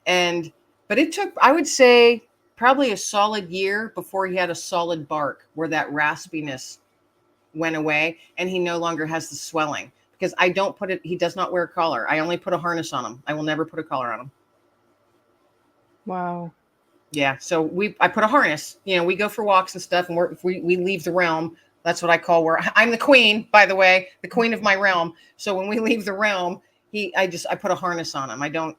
But it took, I would say, probably a solid year before he had a solid bark where that raspiness went away and he no longer has the swelling, because I don't put it, he does not wear a collar. I only put a harness on him. I will never put a collar on him. Wow. Yeah. So I put a harness, we go for walks and stuff, and if we leave the realm, that's what I call where I'm the queen, by the way, the queen of my realm. So when we leave the realm, I put a harness on him. I don't,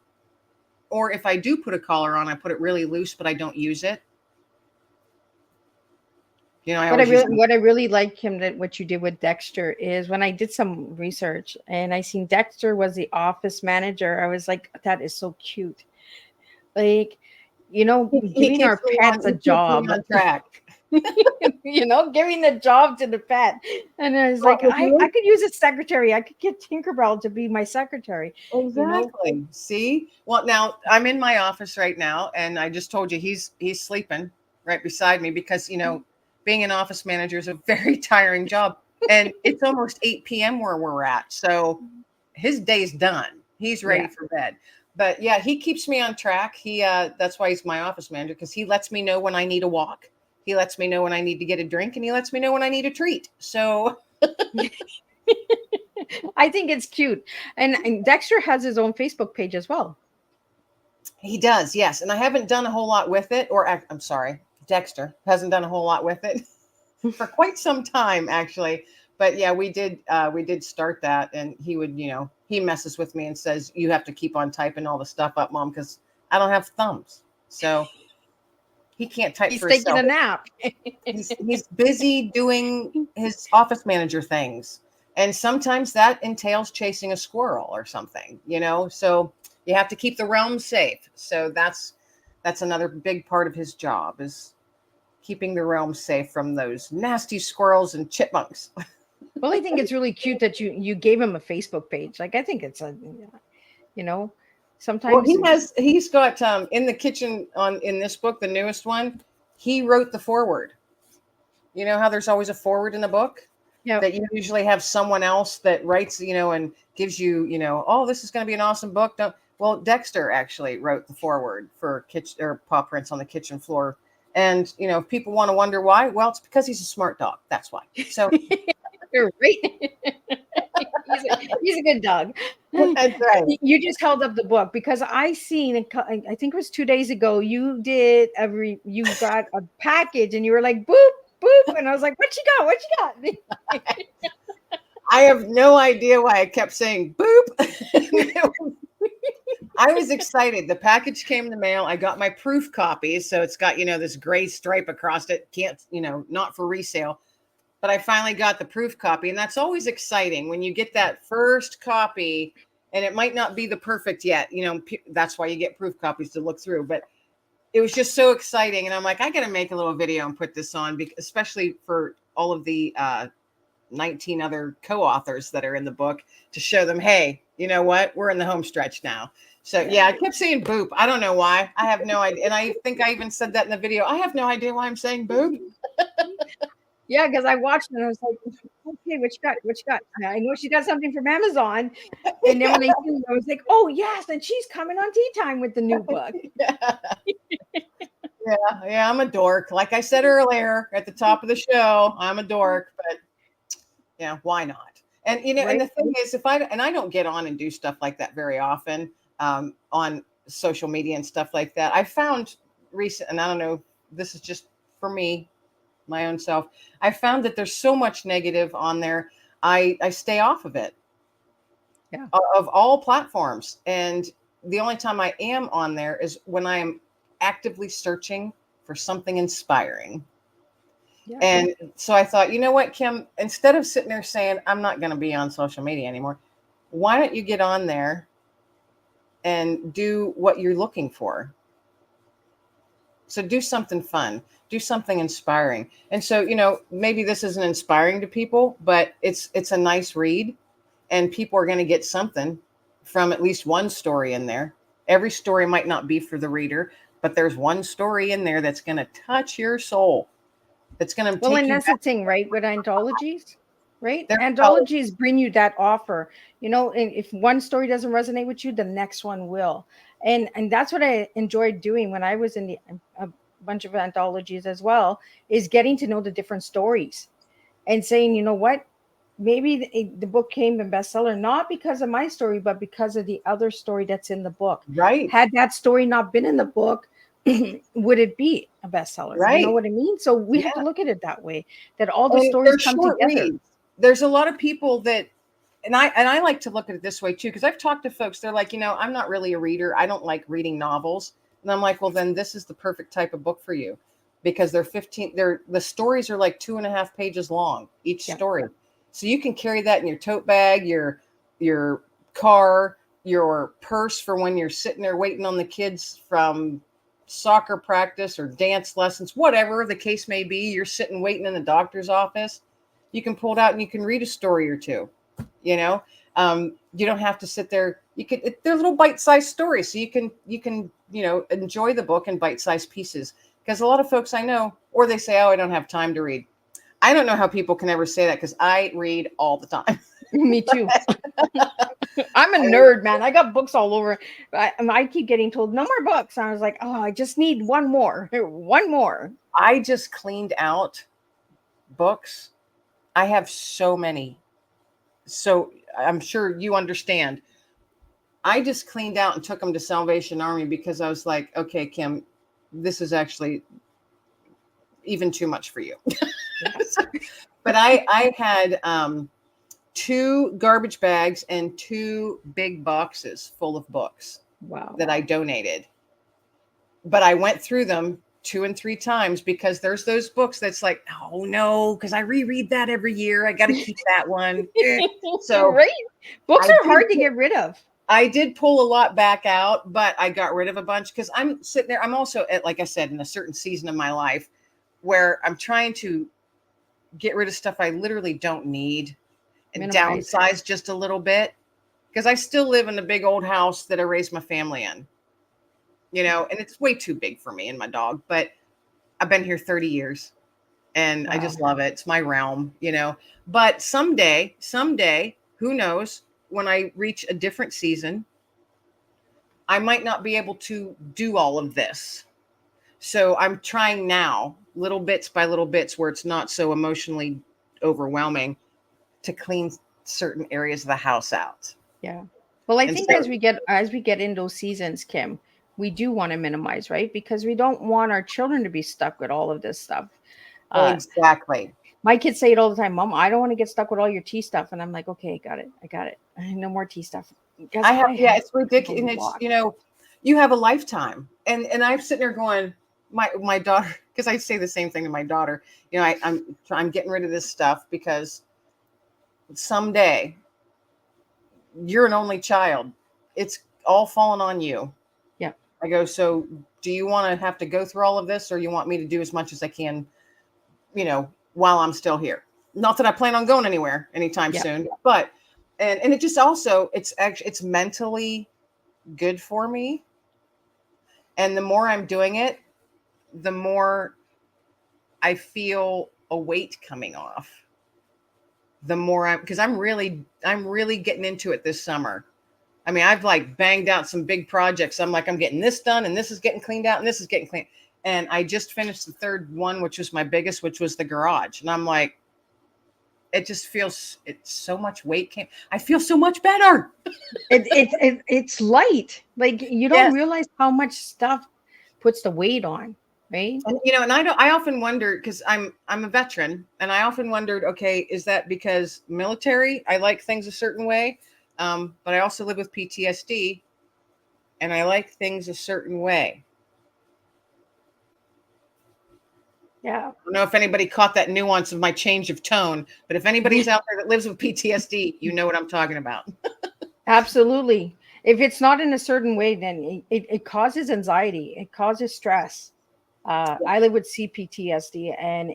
or if I do put a collar on, I put it really loose, but I don't use it. What I really like what you did with Dexter is when I did some research and I seen Dexter was the office manager. I was like, that is so cute. Like, giving our pets a job. On track. Giving the job to the pet. And I was like, I could use a secretary. I could get Tinkerbell to be my secretary. Exactly. See? Well, now I'm in my office right now, and I just told you he's sleeping right beside me because, being an office manager is a very tiring job. And it's almost 8 p.m. where we're at. So his day's done. He's ready for bed. But yeah, he keeps me on track. That's why he's my office manager, because he lets me know when I need a walk. He lets me know when I need to get a drink, and he lets me know when I need a treat. So I think it's cute. And Dexter has his own Facebook page as well. He does, yes. And I haven't done a whole lot with it, I'm sorry, Dexter hasn't done a whole lot with it for quite some time, actually. But yeah, we did start that, and he would, he messes with me and says, you have to keep on typing all the stuff up, Mom, because I don't have thumbs. So he can't type for himself. He's taking a nap. He's busy doing his office manager things. And sometimes that entails chasing a squirrel or something, so you have to keep the realm safe. So that's another big part of his job, is keeping the realm safe from those nasty squirrels and chipmunks. Well, I think it's really cute that you gave him a Facebook page. Like, I think it's sometimes. Well, he's got in the kitchen in this book, the newest one, he wrote the foreword. You know how there's always a foreword in the book? Yeah. That you usually have someone else that writes, and gives you, oh, this is going to be an awesome book. Well, Dexter actually wrote the foreword for Paw Prints on the Kitchen Floor. And, if people want to wonder why, well, it's because he's a smart dog. That's why. So you're right. he's a good dog. That's right. You just held up the book because I seen, I think it was 2 days ago, you got a package and you were like, boop, boop. And I was like, what you got? I have no idea why I kept saying boop. I was excited. The package came in the mail. I got my proof copies. So it's got, this gray stripe across it. Can't, not for resale. But I finally got the proof copy. And that's always exciting when you get that first copy, and it might not be the perfect yet. That's why you get proof copies to look through. But it was just so exciting. And I'm like, I got to make a little video and put this on, especially for all of the 19 other co-authors that are in the book, to show them, hey, you know what? We're in the home stretch now. So yeah, I kept saying boop. I don't know why. I have no idea. And I think I even said that in the video. I have no idea why I'm saying boop. Yeah, because I watched it and I was like, okay, what you got? I know she got something from Amazon. And then when I see it, I was like, oh yes, and she's coming on Teatime with the new book. Yeah, I'm a dork. Like I said earlier at the top of the show, I'm a dork, but yeah, why not? And right. And the thing is, I don't get on and do stuff like that very often, on social media and stuff like that. I found recent, and I don't know, this is just for me, my own self. I found that there's so much negative on there. I stay off of it. Yeah. of all platforms. And the only time I am on there is when I am actively searching for something inspiring. Yeah. And so I thought, you know what, Kim, instead of sitting there saying, I'm not going to be on social media anymore, why don't you get on there and do what you're looking for? So do something fun, do something inspiring. And so, maybe this isn't inspiring to people, but it's a nice read, and people are going to get something from at least one story in there. Every story might not be for the reader, but there's one story in there that's going to touch your soul. That's going to Well, take and you that's the back. thing, right? With anthologies, right? There we go. Anthologies bring you that offer. And if one story doesn't resonate with you, the next one will. And that's what I enjoyed doing when I was in a bunch of anthologies as well, is getting to know the different stories and saying, you know what? Maybe the book came a bestseller not because of my story, but because of the other story that's in the book. Right, Had that story not been in the book, would it be a bestseller? You know right. what I mean? So we have to Yeah. look at it that way, that all the And stories they're come short together. reads. There's a lot of people that, and I like to look at it this way too, because I've talked to folks, they're like, I'm not really a reader. I don't like reading novels. And I'm like, well, then this is the perfect type of book for you, because the stories are like 2.5 pages long, each Yeah. story. So you can carry that in your tote bag, your car, your purse for when you're sitting there waiting on the kids from soccer practice or dance lessons, whatever the case may be. You're sitting waiting in the doctor's office. You can pull it out and you can read a story or two. You know, you don't have to sit there. They're little bite-sized stories, so you can enjoy the book in bite-sized pieces. Because a lot of folks I know, or they say, "Oh, I don't have time to read." I don't know how people can ever say that, because I read all the time. Me too. I'm a I nerd, man. I got books all over. I keep getting told no more books. I was like, oh, I just need one more, one more. I just cleaned out books. I have so many. So I'm sure you understand. I just cleaned out and took them to Salvation Army, because I was like, okay, Kim, this is actually even too much for you. Yeah. But I had 2 garbage bags and 2 big boxes full of books Wow. that I donated. But I went through them 2 and 3 times, because there's those books that's like, oh no, because I reread that every year. I got to keep that one. So Right? Books I are did hard to get rid of. I did pull a lot back out, but I got rid of a bunch, because I'm sitting there. I'm also at, like I said, in a certain season of my life where I'm trying to get rid of stuff I literally don't need and Minimize. downsize just a little bit, because I still live in the big old house that I raised my family in, and it's way too big for me and my dog, but I've been here 30 years and I Wow. just love it. It's my realm. But someday, who knows, when I reach a different season, I might not be able to do all of this. So I'm trying now, little bits by little bits, where it's not so emotionally overwhelming, to clean certain areas of the house out. Yeah. Well, I And think so, as we get in those seasons, Kim, we do want to minimize, right? Because we don't want our children to be stuck with all of this stuff. Uh, exactly. my kids say it all the time, Mom, I don't want to get stuck with all your tea stuff. And I'm like, okay, got it. I got it. No more tea stuff. Guess what I Yeah, have? it's ridiculous. A And it's, lot. you have a lifetime. And I'm sitting there going, my daughter, because I say the same thing to my daughter, I'm getting rid of this stuff, because someday you're an only child. It's all falling on you. Yeah. I go, so do you want to have to go through all of this, or you want me to do as much as I can, while I'm still here? Not that I plan on going anywhere anytime Yeah. soon, but, and it just also, it's mentally good for me. And the more I'm doing it, the more I feel a weight coming off. The more because I'm really getting into it this summer. I mean, I've like banged out some big projects. I'm like, I'm getting this done, and this is getting cleaned out, and this is getting cleaned. And I just finished the third one, which was my biggest, which was the garage. And I'm like, it just feels, it's so much weight came. I feel so much better. It's light. Like you don't Yes. realize how much stuff puts the weight on, right? And and I often wonder, because I'm a veteran, and I often wondered, okay, is that because military? I like things a certain way, But I also live with PTSD, and I like things a certain way. Yeah. I don't know if anybody caught that nuance of my change of tone, but if anybody's out there that lives with PTSD, you know what I'm talking about. Absolutely. If it's not in a certain way, then it causes anxiety. It causes stress. I live with CPTSD, and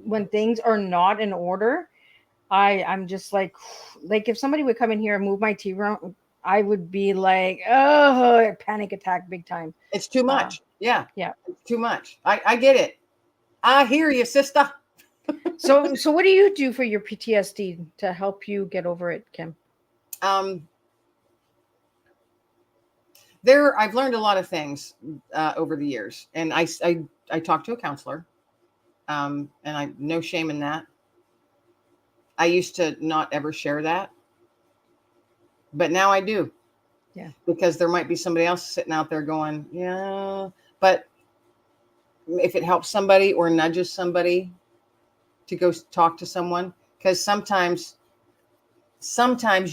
when things are not in order, I'm just like if somebody would come in here and move my tea room, I would be like, oh, panic attack, big time. It's too much. Yeah. Yeah. It's too much. I get it. I hear you, sister. So what do you do for your PTSD to help you get over it, Kim? I've learned a lot of things over the years, and I talked to a counselor, and I no shame in that. I used to not ever share that, but now I do. Yeah. Because there might be somebody else sitting out there going, yeah, but if it helps somebody or nudges somebody to go talk to someone, because sometimes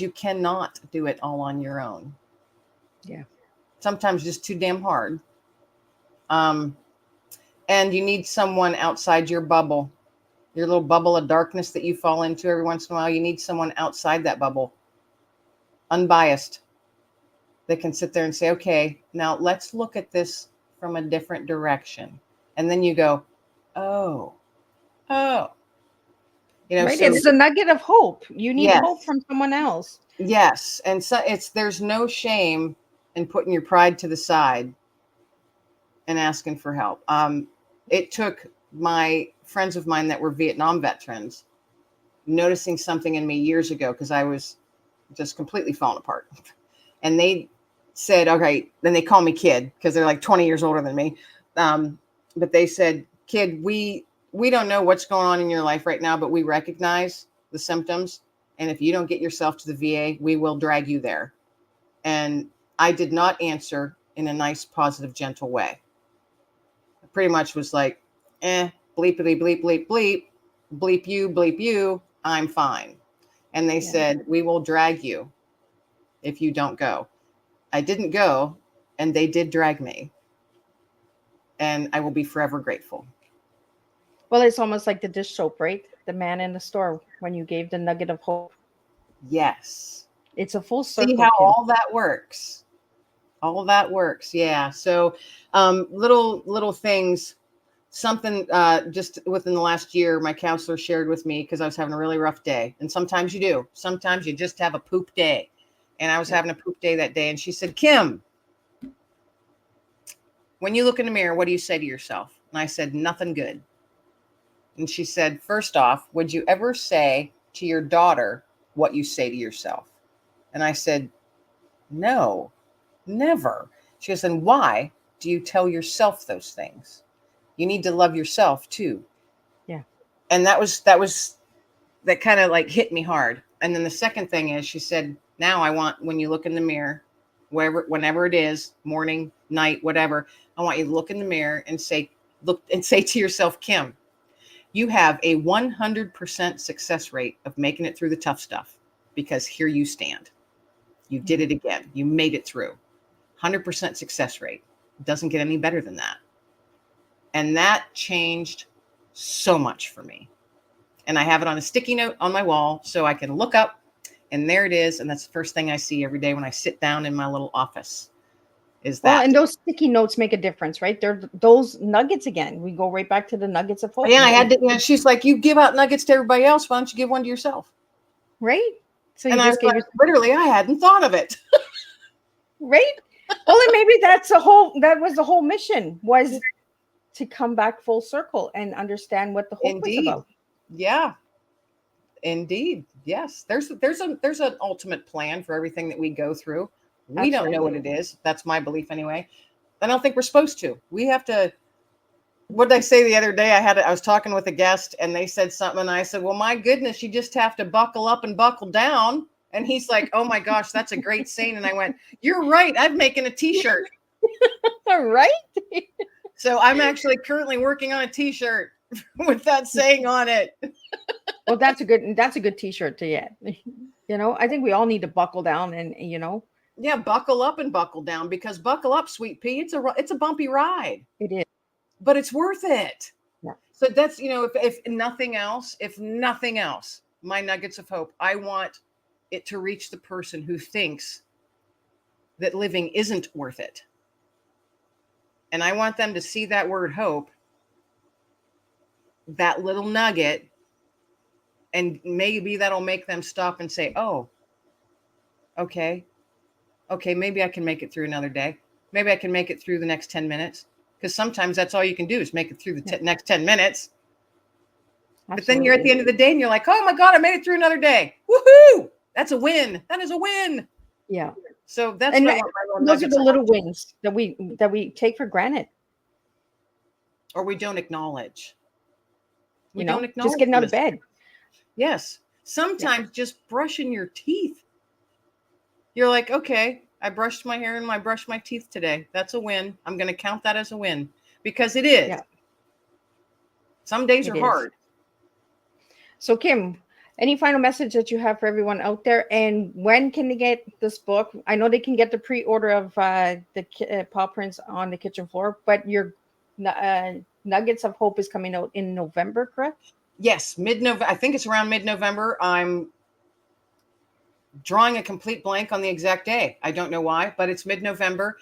you cannot do it all on your own. Yeah. Sometimes just too damn hard. And you need someone outside your bubble, your little bubble of darkness that you fall into every once in a while. You need someone outside that bubble, unbiased, that can sit there and say, okay, now let's look at this from a different direction. And then you go, oh, Right. So It's the nugget of hope. You need yes, hope from someone else. yes. And so there's no shame in putting your pride to the side and asking for help. It took my friends of mine that were Vietnam veterans noticing something in me years ago, because I was just completely falling apart. And they said, okay, then they call me kid because they're like 20 years older than me. But they said, kid, we don't know what's going on in your life right now, but we recognize the symptoms. And if you don't get yourself to the VA, we will drag you there. And I did not answer in a nice, positive, gentle way. I pretty much was like, bleepity, bleep, bleep, bleep, bleep you, I'm fine. And they said, we will drag you if you don't go. I didn't go, and they did drag me. And I will be forever grateful. Well, it's almost like the dish soap, right? The man in the store when you gave the nugget of hope. Yes. It's a full circle. See how Kim. all that works. All that works. Yeah. So little things, something just within the last year, my counselor shared with me, because I was having a really rough day. And sometimes you do. Sometimes you just have a poop day. And I was having a poop day that day. And she said, Kim, when you look in the mirror, what do you say to yourself? And I said, nothing good. And she said, first off, would you ever say to your daughter what you say to yourself? And I said, no, never. She goes, then why do you tell yourself those things? You need to love yourself too. Yeah. And that kind of like hit me hard. And then the second thing is, she said, now I want, when you look in the mirror, whenever it is, morning, night, whatever, I want you to look in the mirror and say to yourself, Kim, you have a 100% success rate of making it through the tough stuff, because here you stand. You did it again. You made it through. 100% success rate. Doesn't get any better than that. And that changed so much for me. And I have it on a sticky note on my wall so I can look up, and there it is. And that's the first thing I see every day when I sit down in my little office. Is that? Well, and those sticky notes make a difference, right? They're those nuggets again. We go right back to the nuggets of hope. Yeah, I had to. And she's like, you give out nuggets to everybody else. Why don't you give one to yourself? Right. So you and just I was like, literally, I hadn't thought of it. Right. Well, and maybe that was the whole mission, was to come back full circle and understand what the hope was about. Yeah. Indeed. Yes. There's an ultimate plan for everything that we go through. We don't know what it is. That's my belief anyway. I don't think we're supposed to. We have to. What did I say the other day? I was talking with a guest, and they said something, and I said, well, my goodness, you just have to buckle up and buckle down. And he's like, oh my gosh, that's a great saying. And I went, you're right. I'm making a t-shirt. Right. So I'm actually currently working on a t-shirt with that saying on it. Well, that's a good t-shirt to get. I think we all need to buckle down and, Yeah, buckle up and buckle down, because buckle up, sweet pea. It's a bumpy ride, it is. but it's worth it. Yeah. So that's, if nothing else, my nuggets of hope, I want it to reach the person who thinks that living isn't worth it. And I want them to see that word hope, that little nugget, and maybe that'll make them stop and say, oh, okay, maybe I can make it through another day. Maybe I can make it through the next 10 minutes. Because sometimes that's all you can do is make it through the next 10 minutes. Absolutely. But then you're at the end of the day and you're like, oh my God, I made it through another day. Woohoo! That's a win. That is a win. Yeah. So that's what I want my those are the little wins that we take for granted. Or we don't acknowledge. We don't acknowledge. Just getting out of bed. Yes. Sometimes just brushing your teeth. You're like, okay, I brushed my hair and I brushed my teeth today. That's a win. I'm going to count that as a win, because it is. Yeah. Some days are hard. So Kim, any final message that you have for everyone out there? And when can they get this book? I know they can get the pre-order of the paw prints on the kitchen floor, but your Nuggets of Hope is coming out in November, correct? Yes, mid-November. I think it's around mid-November. I'm drawing a complete blank on the exact day. I don't know why, but it's mid-November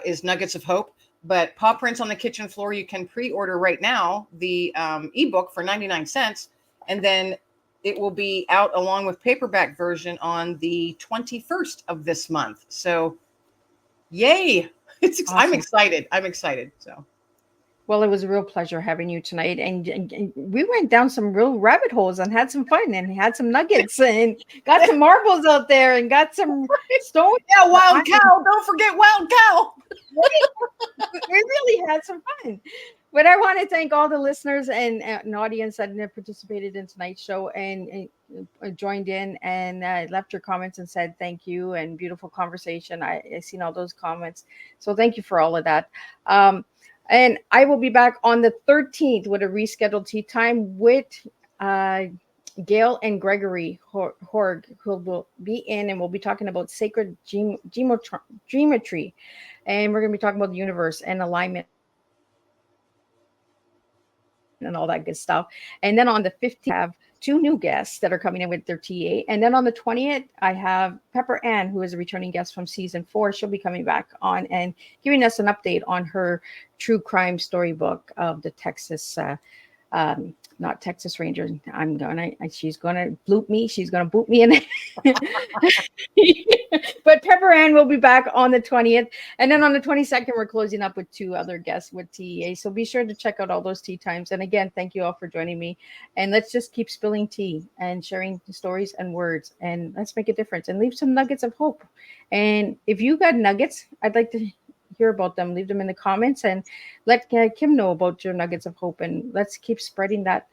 is Nuggets of Hope. But Paw Prints on the Kitchen Floor, you can pre-order right now the ebook for 99 cents. And then it will be out along with paperback version on the 21st of this month. So yay. Awesome. I'm excited. So. Well, it was a real pleasure having you tonight. And we went down some real rabbit holes and had some fun and had some nuggets and got some marbles out there and got some stones. Yeah, wild cow. Don't forget wild cow. We really had some fun. But I want to thank all the listeners and an audience that participated in tonight's show and joined in and left your comments and said thank you and beautiful conversation. I seen all those comments. So thank you for all of that. And I will be back on the 13th with a rescheduled tea time with Gail and Gregory Horg, who will be in, and we'll be talking about sacred geometry. And we're going to be talking about the universe and alignment and all that good stuff. And then on the 15th, I have two new guests that are coming in with their TA. And then on the 20th, I have Pepper Ann, who is a returning guest from season 4. She'll be coming back on and giving us an update on her true crime storybook of the Texas, not Texas Ranger. She's gonna bloop me. She's gonna boot me in. But Pepper Ann will be back on the 20th. And then on the 22nd, we're closing up with 2 other guests with TEA. So be sure to check out all those tea times. And again, thank you all for joining me. And let's just keep spilling tea and sharing stories and words. And let's make a difference and leave some nuggets of hope. And if you got nuggets, I'd like to hear about them. Leave them in the comments and let Kim know about your nuggets of hope. And let's keep spreading that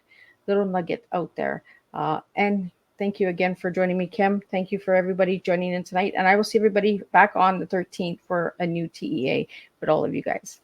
little nugget out there. And thank you again for joining me, Kim. Thank you for everybody joining in tonight. And I will see everybody back on the 13th for a new TEA with all of you guys.